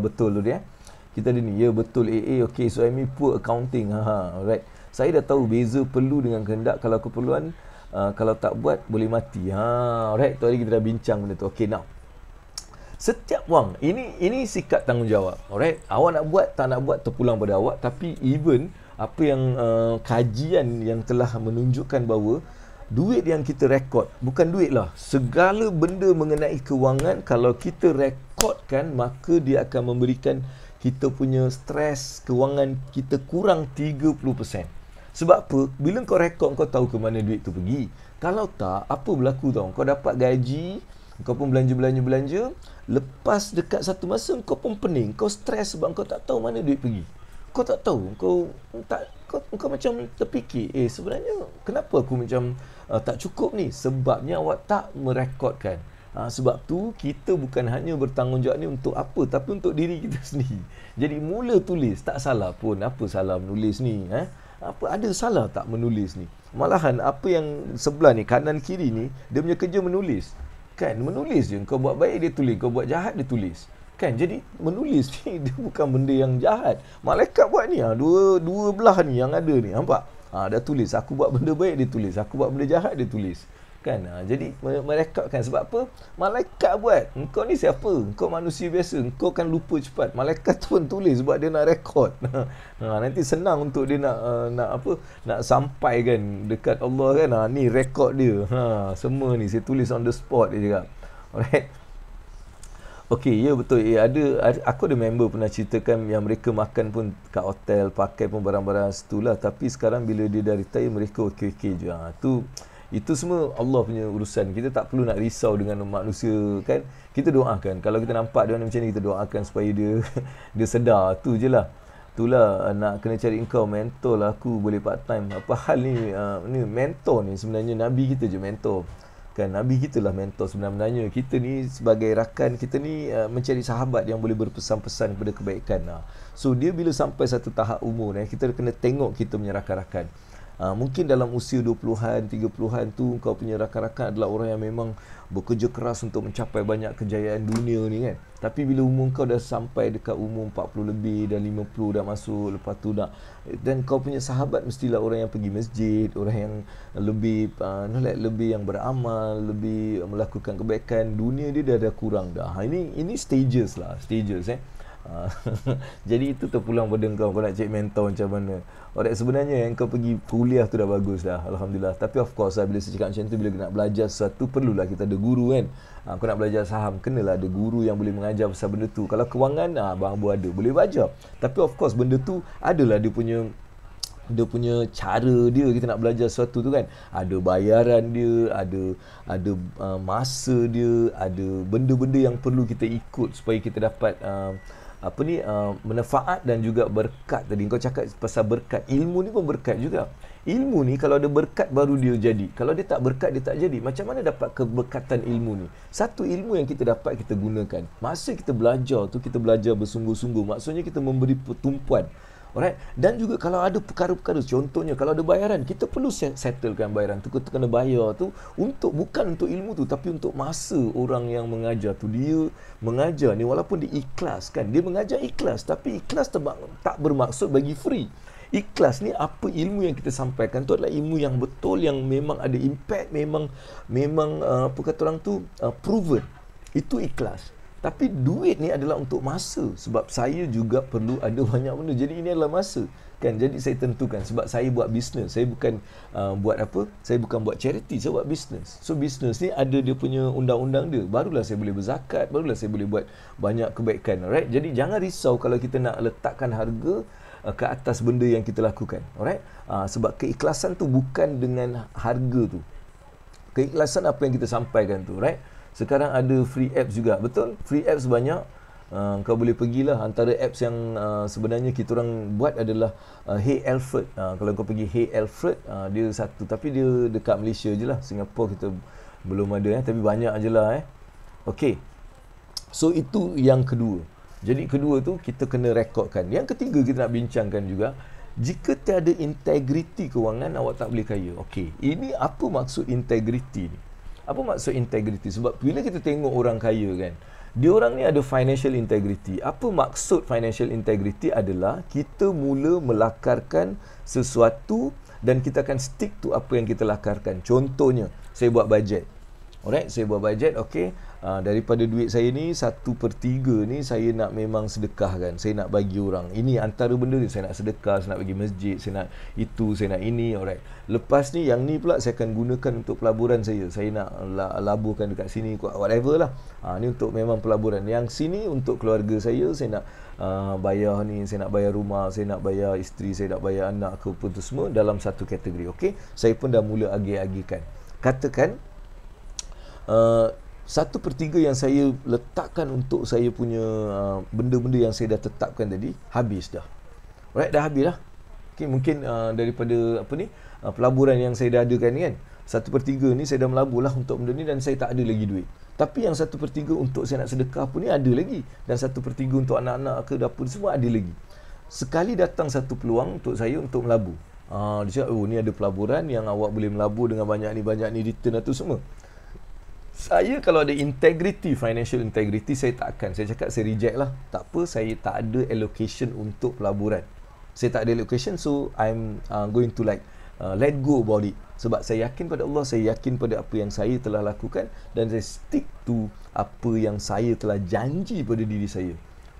S1: betul tu dia. Kita ada ni, ya betul AA. Okay, so I mean poor accounting. Alright. Saya dah tahu beza perlu dengan kehendak. Kalau keperluan, kalau tak buat boleh mati. Alright, tu hari kita dah bincang benda tu. Okay, now setiap wang ini sikap tanggungjawab. Alright, awak nak buat tak nak buat terpulang pada awak. Tapi even apa yang kajian yang telah menunjukkan bahawa duit yang kita rekod, bukan duit lah, segala benda mengenai kewangan, kalau kita rekodkan, maka dia akan memberikan kita punya stres kewangan kita kurang 30%. Sebab apa? Bila kau rekod, kau tahu ke mana duit tu pergi. Kalau tak, apa berlaku tau? Kau dapat gaji, kau pun belanja, lepas dekat satu masa kau pun pening, kau stres sebab kau tak tahu mana duit pergi. Kau tak tahu, kau macam terfikir, sebenarnya kenapa aku macam tak cukup ni? Sebabnya awak tak merekodkan. Sebab tu kita bukan hanya bertanggungjawab ni untuk apa, tapi untuk diri kita sendiri. Jadi mula tulis, tak salah pun. Apa salah menulis ni? Ada salah tak menulis ni? Malahan apa yang sebelah ni, kanan kiri ni, dia punya kerja menulis. Kan, menulis je. Kau buat baik dia tulis, kau buat jahat dia tulis. Kan, jadi menulis ni dia bukan benda yang jahat. Malaikat buat ni, dua belah ni yang ada ni, nampak? Dah tulis, aku buat benda baik dia tulis, aku buat benda jahat dia tulis. Kan, jadi merekodkan. Sebab apa? Malaikat buat. Engkau ni siapa? Engkau manusia biasa, engkau kan lupa cepat. Malaikat tu pun tulis sebab dia nak rekod. Nanti senang untuk dia nak sampai kan dekat Allah kan. Ni rekod dia. Semua ni saya tulis on the spot, dia cakap. Alright. Okey, ya betul. Aku ada member pernah ceritakan yang mereka makan pun kat hotel, pakai pun barang-barang situlah, tapi sekarang bila dia dah retire, mereka okey-okey je. Itu semua Allah punya urusan. Kita tak perlu nak risau dengan manusia, kan. Kita doakan. Kalau kita nampak dia macam ni, kita doakan supaya dia dia sedar. Tu je lah. Itulah nak kena cari engkau mentor lah. Aku boleh part time. Apa hal ni? Ni mentor ni sebenarnya Nabi kita je mentor. Kan, Nabi kita lah mentor sebenarnya. Kita ni sebagai rakan, kita ni mencari sahabat yang boleh berpesan-pesan kepada kebaikan. So dia bila sampai satu tahap umur, kita kena tengok kita punya rakan-rakan. Mungkin dalam usia 20-an, 30-an tu kau punya rakan-rakan adalah orang yang memang bekerja keras untuk mencapai banyak kejayaan dunia ni, kan. Tapi bila umur kau dah sampai dekat umur 40 lebih dan 50 dah masuk, lepas tu dah, dan kau punya sahabat mestilah orang yang pergi masjid, orang yang lebih lebih yang beramal, lebih melakukan kebaikan. Dunia dia dah kurang dah. Ini stages. Jadi itu terpulang pada kau nak cek mentor macam mana. Alright, sebenarnya yang kau pergi kuliah tu dah bagus dah, Alhamdulillah. Tapi of course bila saya cakap macam tu, bila nak belajar sesuatu, perlulah kita ada guru, kan. Kau nak belajar saham, kenalah ada guru yang boleh mengajar pasal benda tu. Kalau kewangan, Abang Abu ada, boleh belajar. Tapi of course benda tu adalah dia punya cara dia, kita nak belajar sesuatu tu, kan. Ada bayaran dia, ada masa dia, ada benda-benda yang perlu kita ikut supaya kita dapat manfaat dan juga berkat. Tadi kau cakap pasal berkat. Ilmu ni pun berkat juga. Ilmu ni kalau ada berkat baru dia jadi. Kalau dia tak berkat, dia tak jadi. Macam mana dapat keberkatan ilmu ni? Satu, ilmu yang kita dapat kita gunakan. Masa kita belajar tu, kita belajar bersungguh-sungguh. Maksudnya kita memberi pertumpuan. Alright. Dan juga kalau ada perkara-perkara, contohnya kalau ada bayaran, kita perlu settlekan bayaran tu. Kita kena bayar tu bukan untuk ilmu tu, tapi untuk masa orang yang mengajar tu. Dia mengajar ni walaupun dia ikhlas kan. Dia mengajar ikhlas, tapi ikhlas tak bermaksud bagi free. Ikhlas ni apa ilmu yang kita sampaikan tu adalah ilmu yang betul, yang memang ada impact, memang apa kata orang tu proven. Itu ikhlas. Tapi duit ni adalah untuk masa, sebab saya juga perlu ada banyak benda. Jadi ini adalah masa kan. Jadi saya tentukan, sebab saya buat bisnes. Saya bukan saya bukan buat charity, saya buat bisnes. So bisnes ni ada dia punya undang-undang dia. Barulah saya boleh berzakat, barulah saya boleh buat banyak kebaikan. Alright. Jadi jangan risau kalau kita nak letakkan harga ke atas benda yang kita lakukan. Alright. Sebab keikhlasan tu bukan dengan harga tu. Keikhlasan apa yang kita sampaikan tu, right? Sekarang ada free apps juga, betul? Free apps banyak. Kau boleh pergilah. Antara apps yang sebenarnya kita orang buat adalah Hey Alfred. Kalau kau pergi Hey Alfred, dia satu, tapi dia dekat Malaysia je lah. Singapura kita belum ada, tapi banyak je lah. Okay. So itu yang kedua. Jadi kedua tu kita kena rekodkan. Yang ketiga kita nak bincangkan juga, jika tiada integriti kewangan, awak tak boleh kaya. Okey, ini apa maksud integriti ni? Apa maksud integriti? Sebab bila kita tengok orang kaya kan, dia orang ni ada financial integrity. Apa maksud financial integrity? Adalah kita mula melakarkan sesuatu dan kita akan stick to apa yang kita lakarkan. Contohnya, saya buat bajet. Alright, saya buat bajet, okey. Daripada duit saya ni 1/3 ni saya nak memang sedekahkan. Saya nak bagi orang. Ini antara benda ni, saya nak sedekah, saya nak bagi masjid, saya nak itu, saya nak ini. Alright. Lepas ni yang ni pula saya akan gunakan untuk pelaburan saya. Saya nak laburkan dekat sini, whatever lah. Ni untuk memang pelaburan. Yang sini untuk keluarga saya nak bayar ni, saya nak bayar rumah, saya nak bayar isteri, saya nak bayar anak ke apa tu semua dalam satu kategori. Okey. Saya pun dah mula agih-agihkan. Katakan 1/3 yang saya letakkan untuk saya punya benda-benda yang saya dah tetapkan tadi, habis dah. Alright, dah habis dah. Okay, mungkin daripada pelaburan yang saya dah adakan ni kan, 1/3 ni saya dah melabur lah untuk benda ni dan saya tak ada lagi duit. Tapi yang 1/3 untuk saya nak sedekah pun ni ada lagi. Dan 1/3 untuk anak-anak ke dapur semua ada lagi. Sekali datang satu peluang untuk saya untuk melabur. Dia cakap, ni ada pelaburan yang awak boleh melabur dengan banyak ni return tu semua. Saya kalau ada integrity, financial integrity, saya tak akan. Saya cakap saya reject lah. Tak apa, saya tak ada allocation untuk pelaburan. Saya tak ada allocation, so I'm going to let go about it. Sebab saya yakin pada Allah, saya yakin pada apa yang saya telah lakukan dan saya stick to apa yang saya telah janji pada diri saya.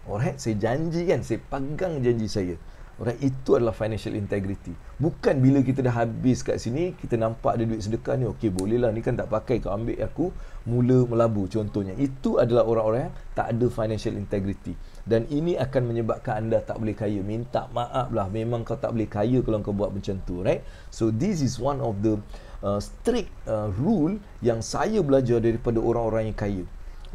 S1: Alright, saya janji kan, saya pegang janji saya. Alright, itu adalah financial integrity. Bukan bila kita dah habis kat sini, kita nampak ada duit sedekah ni, okey boleh lah, ni kan tak pakai, kau ambil aku, mula melabur contohnya. Itu adalah orang-orang yang tak ada financial integrity. Dan ini akan menyebabkan anda tak boleh kaya. Minta maaf lah, memang kau tak boleh kaya kalau kau buat macam tu, right? So this is one of the strict rule yang saya belajar daripada orang-orang yang kaya.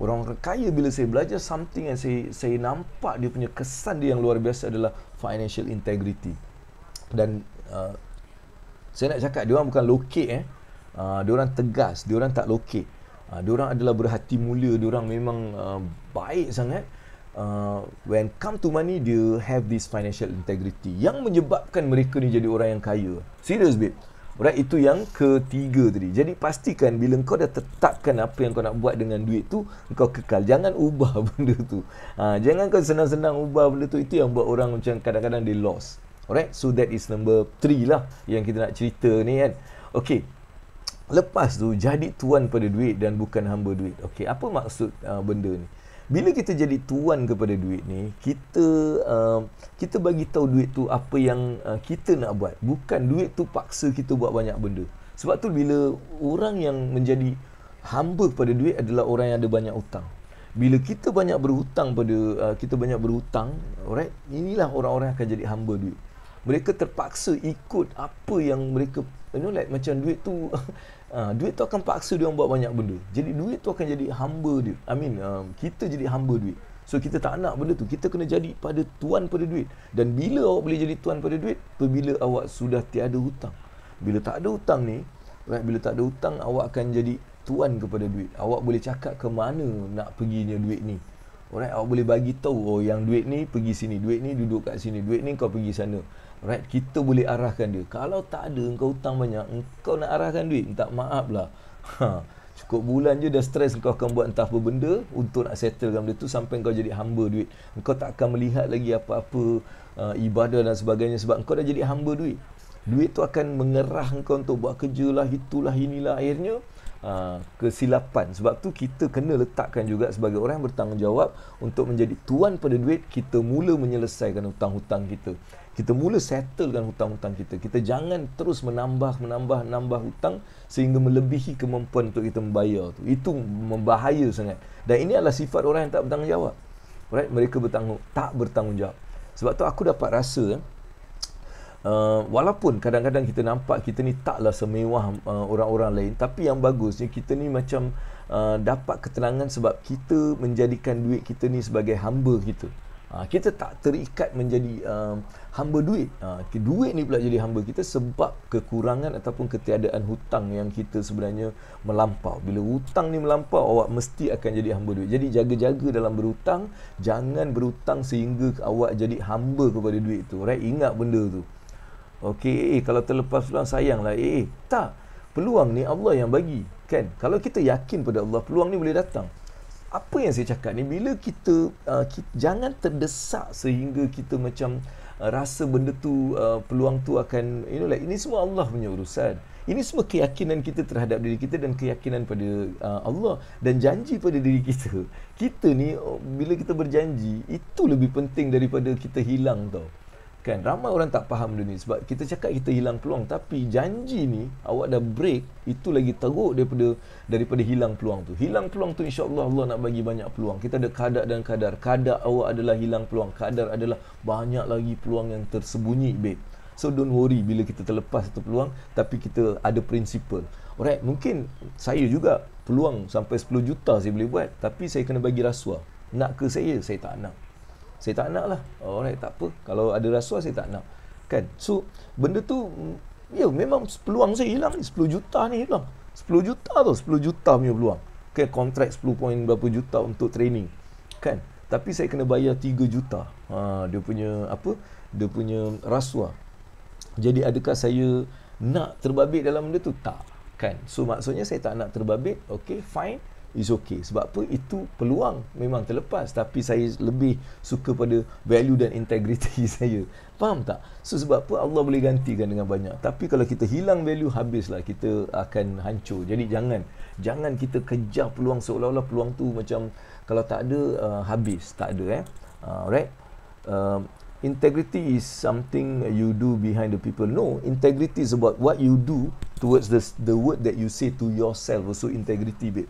S1: Orang kaya, bila saya belajar something yang saya nampak dia punya kesan dia yang luar biasa adalah financial integrity. Dan saya nak cakap, dia orang bukan lokek dia orang tegas, dia orang tak lokek. Dia orang adalah berhati mulia, dia orang memang baik sangat. When come to money, dia have this financial integrity yang menyebabkan mereka ni jadi orang yang kaya. Serius babe. Alright, itu yang ketiga tadi. Jadi pastikan bila kau dah tetapkan apa yang kau nak buat dengan duit tu, kau kekal. Jangan ubah benda tu. Jangan kau senang-senang ubah benda tu. Itu yang buat orang macam kadang-kadang dia lost. Alright, so that is number 3 lah yang kita nak cerita ni kan. Okay, lepas tu jadi tuan pada duit dan bukan hamba duit. Okay, apa maksud benda ni? Bila kita jadi tuan kepada duit ni, kita bagi tahu duit tu apa yang kita nak buat. Bukan duit tu paksa kita buat banyak benda. Sebab tu bila orang yang menjadi hamba kepada duit adalah orang yang ada banyak hutang. Bila kita banyak berhutang alright, inilah orang-orang yang akan jadi hamba duit. Mereka terpaksa ikut apa yang mereka, macam duit tu duit tu akan paksa dia orang buat banyak benda. Jadi duit tu akan jadi hamba dia. Kita jadi hamba duit. So kita tak nak benda tu. Kita kena jadi tuan pada duit. Dan bila awak boleh jadi tuan pada duit? Apabila awak sudah tiada hutang. Bila tak ada hutang ni, bila tak ada hutang, awak akan jadi tuan kepada duit. Awak boleh cakap ke mana nak perginya duit ni. Awak boleh bagi tahu, yang duit ni pergi sini, duit ni duduk kat sini, duit ni kau pergi sana. Kita boleh arahkan dia. Kalau tak ada, engkau hutang banyak, engkau nak arahkan duit, minta maaf lah. Cukup bulan je dah stres, engkau akan buat entah apa benda untuk nak settlekan benda tu sampai engkau jadi hamba duit. Engkau tak akan melihat lagi apa-apa ibadah dan sebagainya sebab engkau dah jadi hamba duit. Duit tu akan mengerah engkau untuk buat kerja lah, itulah, inilah, akhirnya kesilapan. Sebab tu kita kena letakkan juga sebagai orang yang bertanggungjawab untuk menjadi tuan pada duit. Kita mula menyelesaikan hutang-hutang kita. Kita mula settlekan hutang-hutang kita. Kita jangan terus menambah hutang sehingga melebihi kemampuan untuk kita membayar tu. Itu membahaya sangat. Dan ini adalah sifat orang yang tak bertanggungjawab. Mereka tak bertanggungjawab. Sebab tu aku dapat rasa walaupun kadang-kadang kita nampak kita ni taklah semewah orang-orang lain, tapi yang bagusnya kita ni macam dapat ketenangan sebab kita menjadikan duit kita ni sebagai hamba kita. Kita tak terikat menjadi hamba duit. Duit ni pula jadi hamba kita sebab kekurangan ataupun ketiadaan hutang yang kita sebenarnya melampau. Bila hutang ni melampau, awak mesti akan jadi hamba duit. Jadi jaga-jaga dalam berhutang. Jangan berhutang sehingga awak jadi hamba kepada duit tu. Ingat benda tu. Okey, kalau terlepas peluang sayanglah. Tak. Peluang ni Allah yang bagi, kan? Kalau kita yakin pada Allah, peluang ni boleh datang. Apa yang saya cakap ni, bila kita jangan terdesak sehingga kita macam rasa benda tu, peluang tu akan, ini semua Allah punya urusan. Ini semua keyakinan kita terhadap diri kita dan keyakinan pada Allah dan janji pada diri kita. Kita ni bila kita berjanji, itu lebih penting daripada kita hilang tau. Kan, ramai orang tak faham benda ni sebab kita cakap kita hilang peluang, tapi janji ni awak dah break, itu lagi teruk daripada hilang peluang tu. Hilang peluang tu insya-Allah Allah nak bagi banyak peluang. Kita ada kadar dan kadar. Kadar awak adalah hilang peluang, kadar adalah banyak lagi peluang yang tersembunyi, babe. So don't worry bila kita terlepas satu peluang, tapi kita ada prinsipal. Alright, mungkin saya juga peluang sampai 10 juta saya boleh buat, tapi saya kena bagi rasuah. Nak ke saya tak nak. Saya tak nak lah. Alright, tak apa. Kalau ada rasuah, saya tak nak. Kan? So, benda tu, memang peluang saya hilang ni. 10 juta ni hilang. 10 juta tu. 10 juta punya peluang. Okay, kontrak 10 point berapa juta untuk training. Kan? Tapi saya kena bayar 3 juta. Dia punya rasuah. Jadi, adakah saya nak terbabit dalam benda tu? Tak. Kan? So, maksudnya saya tak nak terbabit. Okay, fine. It's okay. Sebab apa? Itu peluang memang terlepas, tapi saya lebih suka pada value dan integriti saya. Faham tak? So sebab apa? Allah boleh gantikan dengan banyak. Tapi kalau kita hilang value, habislah, kita akan hancur. Jadi jangan kita kejar peluang seolah-olah peluang tu macam kalau tak ada habis. Tak ada. Alright. Integrity is something you do behind the people. No, integrity is about what you do towards the word that you say to yourself. Also integrity, babe.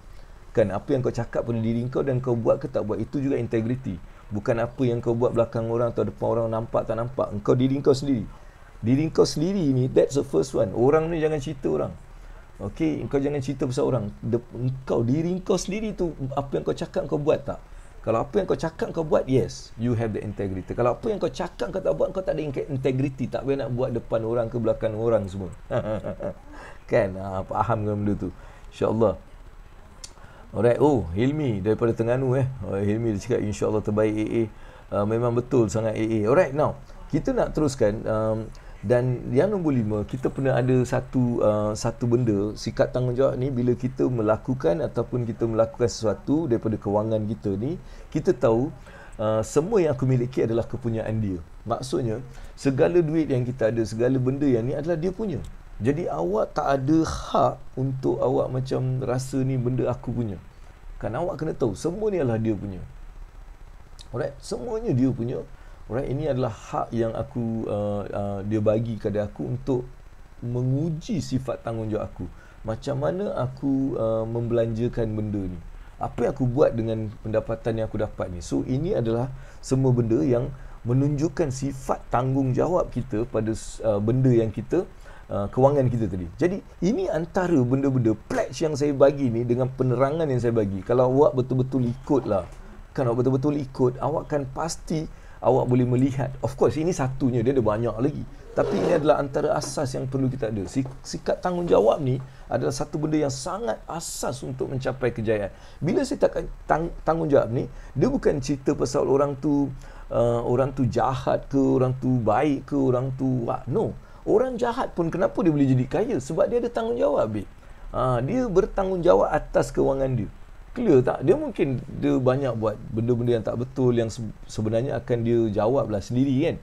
S1: Kan, apa yang kau cakap pada diri kau dan kau buat ke tak buat, itu juga integriti. Bukan apa yang kau buat belakang orang atau depan orang, nampak tak nampak. Engkau diri kau sendiri. Diri kau sendiri ni, that's the first one. Orang ni jangan cerita orang. Okay, engkau jangan cerita pasal orang. Diri kau sendiri tu, apa yang kau cakap kau buat tak? Kalau apa yang kau cakap kau buat, yes, you have the integrity. Kalau apa yang kau cakap kau tak buat, kau tak ada integrity. Tak boleh nak buat depan orang ke belakang orang semua. Kan, faham kan benda tu? InsyaAllah. Alright, Hilmi daripada Terengganu Hilmi dia cakap insya-Allah terbaik AA. Memang betul sangat AA. Alright, now kita nak teruskan dan yang nombor 5, kita pernah ada satu benda, sikap tanggungjawab ni bila kita melakukan ataupun kita melakukan sesuatu daripada kewangan kita ni, kita tahu semua yang aku miliki adalah kepunyaan dia. Maksudnya segala duit yang kita ada, segala benda yang ni adalah dia punya. Jadi awak tak ada hak untuk awak macam rasa ni benda aku punya. Kan awak kena tahu semua ni adalah dia punya. Alright, semuanya dia punya. Alright, ini adalah hak yang dia bagi kepada aku untuk menguji sifat tanggungjawab aku. Macam mana aku membelanjakan benda ni. Apa yang aku buat dengan pendapatan yang aku dapat ni. So ini adalah semua benda yang menunjukkan sifat tanggungjawab kita pada benda yang kita kewangan kita tadi. Jadi ini antara benda-benda pledge yang saya bagi ni dengan penerangan yang saya bagi. Kalau awak betul-betul ikutlah, kan awak betul-betul ikut, awak kan pasti awak boleh melihat. Of course ini satunya, dia ada banyak lagi, tapi ini adalah antara asas yang perlu kita ada. Sikap tanggungjawab ni adalah satu benda yang sangat asas untuk mencapai kejayaan. Bila saya cakap tanggungjawab ni, dia bukan cerita pasal orang tu jahat ke, orang tu baik ke, orang tu no. Orang jahat pun kenapa dia boleh jadi kaya? Sebab dia ada tanggungjawab. Dia bertanggungjawab atas kewangan dia. Clear tak? Dia mungkin dia banyak buat benda-benda yang tak betul, yang sebenarnya akan dia jawab lah sendiri kan.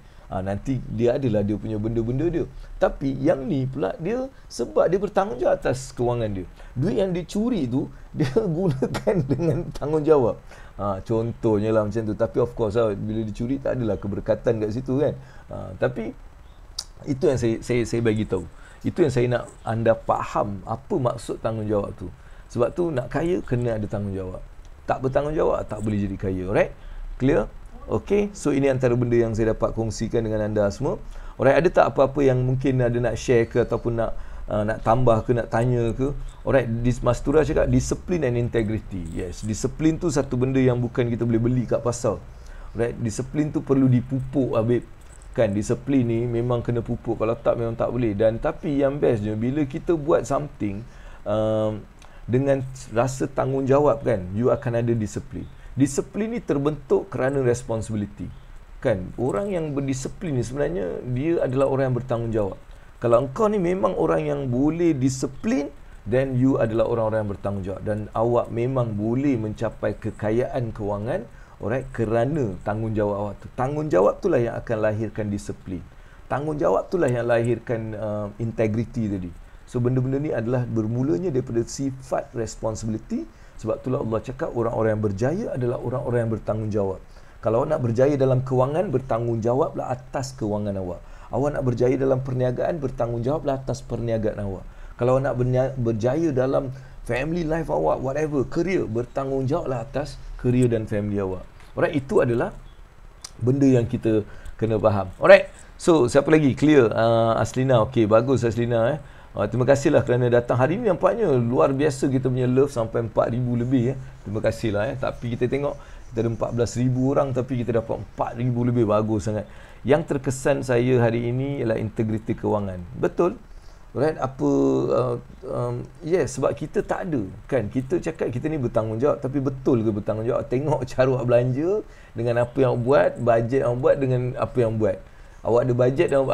S1: Nanti dia adalah dia punya benda-benda dia. Tapi yang ni pula dia, sebab dia bertanggungjawab atas kewangan dia. Duit yang dia curi tu dia gunakan dengan tanggungjawab. Contohnya lah macam tu. Tapi of course lah, bila dicuri tak adalah keberkatan kat situ kan. Tapi itu yang saya bagi tahu. Itu yang saya nak anda faham apa maksud tanggungjawab tu. Sebab tu nak kaya kena ada tanggungjawab. Tak bertanggungjawab tak boleh jadi kaya. Alright? Clear? Okay, so ini antara benda yang saya dapat kongsikan dengan anda semua. Alright, ada tak apa-apa yang mungkin ada nak share ke, ataupun nak tambah ke, nak tanya ke? Alright, Mastura cakap disiplin and integrity. Yes, disiplin tu satu benda yang bukan kita boleh beli kat pasar. Alright, disiplin tu perlu dipupuk, Habib. Kan, disiplin ni memang kena pupuk, kalau tak memang tak boleh. Dan tapi yang bestnya bila kita buat something dengan rasa tanggungjawab kan, you akan ada disiplin. Disiplin ni terbentuk kerana responsibility. Kan, orang yang berdisiplin ni sebenarnya dia adalah orang yang bertanggungjawab. Kalau engkau ni memang orang yang boleh disiplin, then you adalah orang-orang yang bertanggungjawab, dan awak memang boleh mencapai kekayaan kewangan, alright, kerana tanggungjawab awak tu. Tanggungjawab itulah yang akan lahirkan disiplin. Tanggungjawab itulah yang lahirkan integrity tadi. So benda-benda ni adalah bermulanya daripada sifat responsibility. Sebab itulah Allah cakap orang-orang yang berjaya adalah orang-orang yang bertanggungjawab. Kalau awak nak berjaya dalam kewangan, bertanggungjawablah atas kewangan awak. Awak nak berjaya dalam perniagaan, bertanggungjawablah atas perniagaan awak. Kalau awak nak berjaya dalam family life awak, whatever, career, bertanggungjawablah atas career dan family awak. Alright, itu adalah benda yang kita kena faham. Alright, so siapa lagi? Clear? Aslina, okey, bagus Aslina. Terima kasihlah kerana datang hari ini. Nampaknya luar biasa kita punya love, sampai 4,000 lebih. Terima kasihlah. Tapi kita tengok kita ada 14,000 orang, tapi kita dapat 4,000 lebih. Bagus sangat. Yang terkesan saya hari ini ialah integriti kewangan. Betul? Right? Yes, sebab kita tak ada kan. Kita cakap kita ni bertanggungjawab, tapi betul ke bertanggungjawab? Tengok cara awak belanja dengan apa yang awak buat, bajet yang awak buat dengan apa yang awak buat. Awak ada bajet dan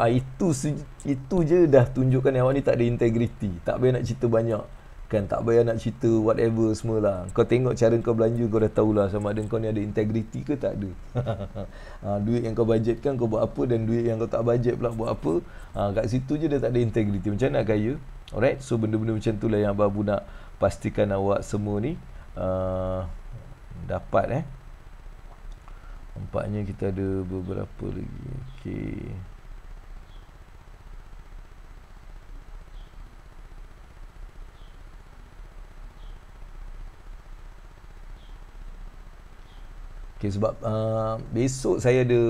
S1: itu je dah tunjukkan yang awak ni tak ada integriti. Tak payah nak cerita banyak kan, tak payah nak cerita whatever semualah. Kau tengok cara kau belanja, kau dah tahulah sama ada kau ni ada integriti ke tak ada. Duit yang kau bajetkan kau buat apa, dan duit yang kau tak bajet pula buat apa. Kat situ je dia tak ada integriti. Macam mana nak kaya? Alright, so benda-benda macam itulah yang Abu nak pastikan awak semua ni dapat. Nampaknya kita ada beberapa lagi. Okey. Okey, sebab besok saya ada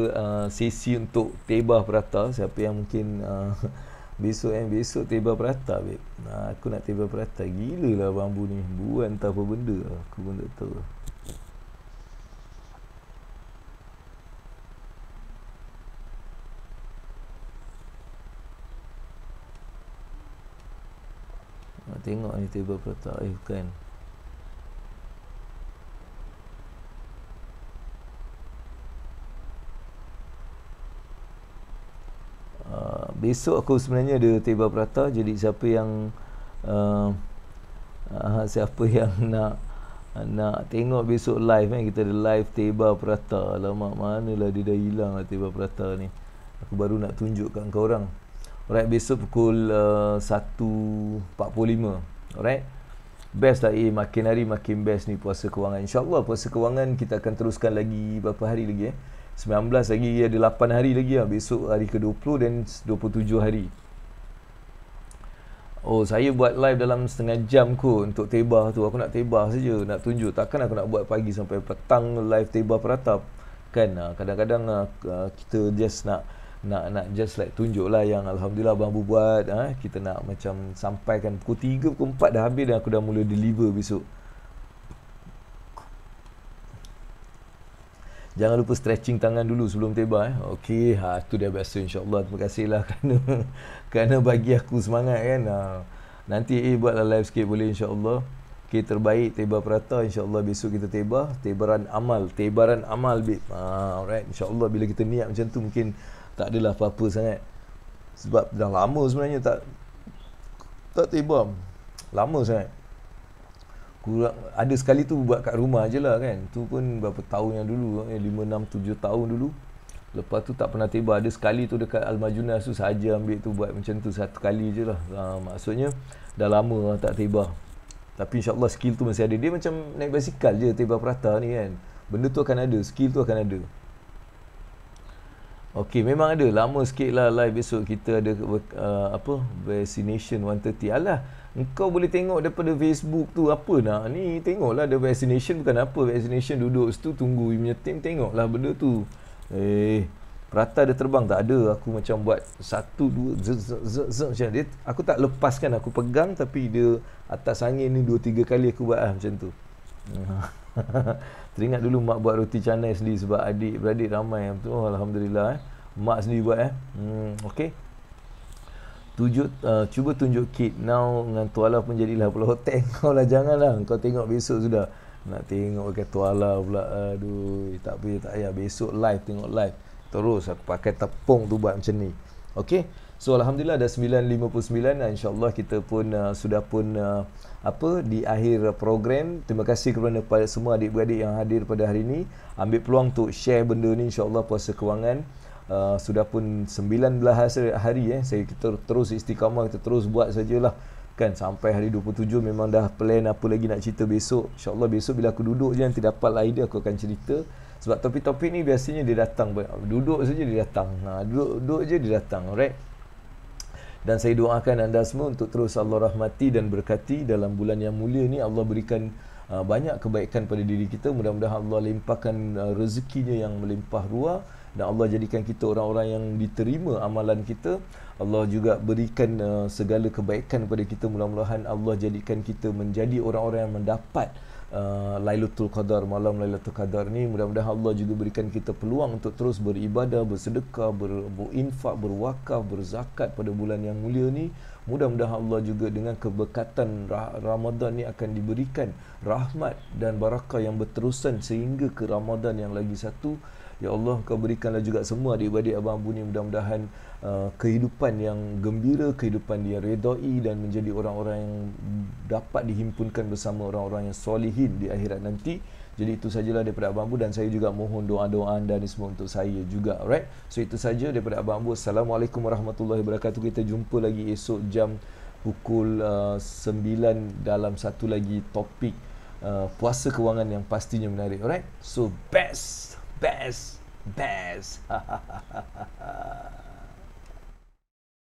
S1: sesi untuk tebah prata. Siapa yang mungkin besok tebah prata, babe. Aku nak tebah prata. Gilalah bambu ni. Buat entah apa benda. Aku pun tak tahu. Tengok ni tebal prata. Bukan. Besok aku sebenarnya ada tebal prata. Jadi siapa yang nak tengok besok live kan, kita ada live tebal prata. Alamak, manalah dia dah hilang lah tebal prata ni. Aku baru nak tunjukkan ke orang. Alright, besok pukul 1.45. Alright. Best lah, makin hari makin best ni puasa kewangan. InsyaAllah puasa kewangan kita akan teruskan lagi berapa hari lagi 19 lagi, ada 8 hari lagi lah. Besok hari ke-20 dan 27 hari. Oh, saya buat live dalam setengah jam kot untuk tebah tu. Aku nak tebah saja, nak tunjuk. Takkan aku nak buat pagi sampai petang live tebah peratap. Kan, kadang-kadang kita just nak just like tunjuk lah yang Alhamdulillah bambu buat. Kita nak macam sampaikan pukul 3, pukul 4 dah habis dan aku dah mula deliver besok. Jangan lupa stretching tangan dulu sebelum tebak Okey, tu dia biasa insya-Allah. Terima kasihlah kerana bagi aku semangat kan. Nanti buatlah live sikit boleh insya-Allah. Okey, terbaik tebak Prata insya-Allah besok kita tebak tebaran amal babe. Alright, insya-Allah bila kita niat macam tu mungkin tak adalah apa-apa sangat. Sebab dah lama sebenarnya tak tebak. Lama sangat. Kurang, ada sekali tu buat kat rumah je lah kan. Tu pun berapa tahun yang dulu 5, 6, 7 tahun dulu. Lepas tu tak pernah tebak. Ada sekali tu dekat Al-Majunas tu sahaja ambil tu buat macam tu satu kali je lah. Maksudnya dah lama lah tak tebak. Tapi insyaAllah skill tu masih ada. Dia macam naik basikal je tebak Prata ni kan. Benda tu akan ada, skill tu akan ada. Okey, memang ada. Lama sikit lah live besok kita ada vaccination 130. Alah, engkau boleh tengok daripada Facebook tu apa nak ni. Tengoklah ada vaccination bukan apa. Vaccination duduk situ tunggu punya tim, tengoklah benda tu. Prata dia terbang tak ada. Aku macam buat 1, 2 macam dia. Aku tak lepaskan, aku pegang tapi dia atas angin ni 2-3 kali aku buat macam tu. Teringat dulu mak buat roti canai sendiri sebab adik-beradik ramai. Alhamdulillah mak sendiri buat okey. Cuba tunjuk kit now dengan Tuala pun jadilah pula hotel. Kau lah janganlah. Kau tengok besok sudah. Nak tengok pakai Tuala pula. Aduh, tak payah besok live, tengok live. Terus aku pakai tepung tu buat macam ni. Okey. So alhamdulillah dah 9.59. InsyaAllah kita pun sudah pun di akhir program. Terima kasih kepada semua adik-beradik yang hadir pada hari ini. Ambil peluang untuk share benda ni insyaAllah puasa kewangan. Sudah pun 19 hari kita terus istiqamah, kita terus buat sajalah kan sampai hari 27. Memang dah plan apa lagi nak cerita besok. InsyaAllah besok bila aku duduk je nanti dapat idea aku akan cerita. Sebab topik-topik ni biasanya dia datang, duduk saja dia datang. Duduk je dia datang. Alright. Dan saya doakan anda semua untuk terus Allah rahmati dan berkati dalam bulan yang mulia ni. Allah berikan banyak kebaikan pada diri kita. Mudah-mudahan Allah limpahkan rezekinya yang melimpah ruah. Dan Allah jadikan kita orang-orang yang diterima amalan kita. Allah juga berikan segala kebaikan kepada kita. Mudah-mudahan Allah jadikan kita menjadi orang-orang yang mendapat Lailatul Qadar, malam Lailatul Qadar ni. Mudah-mudahan Allah juga berikan kita peluang untuk terus beribadah, bersedekah, berinfak, berwakaf, berzakat pada bulan yang mulia ni. Mudah-mudahan Allah juga dengan keberkatan Ramadan ni akan diberikan rahmat dan barakah yang berterusan sehingga ke Ramadan yang lagi satu. Ya Allah, Kau berikanlah juga semua adik-beradik Abang Abu ni mudah-mudahan kehidupan yang gembira, kehidupan yang redai dan menjadi orang-orang yang dapat dihimpunkan bersama orang-orang yang solihin di akhirat nanti. Jadi itu sajalah daripada Abang Abu dan saya juga mohon doa-doa anda ni semua untuk saya juga. Alright. So itu saja daripada Abang Abu. Assalamualaikum warahmatullahi wabarakatuh. Kita jumpa lagi esok jam pukul 9 dalam satu lagi topik puasa kewangan yang pastinya menarik. Alright. So best.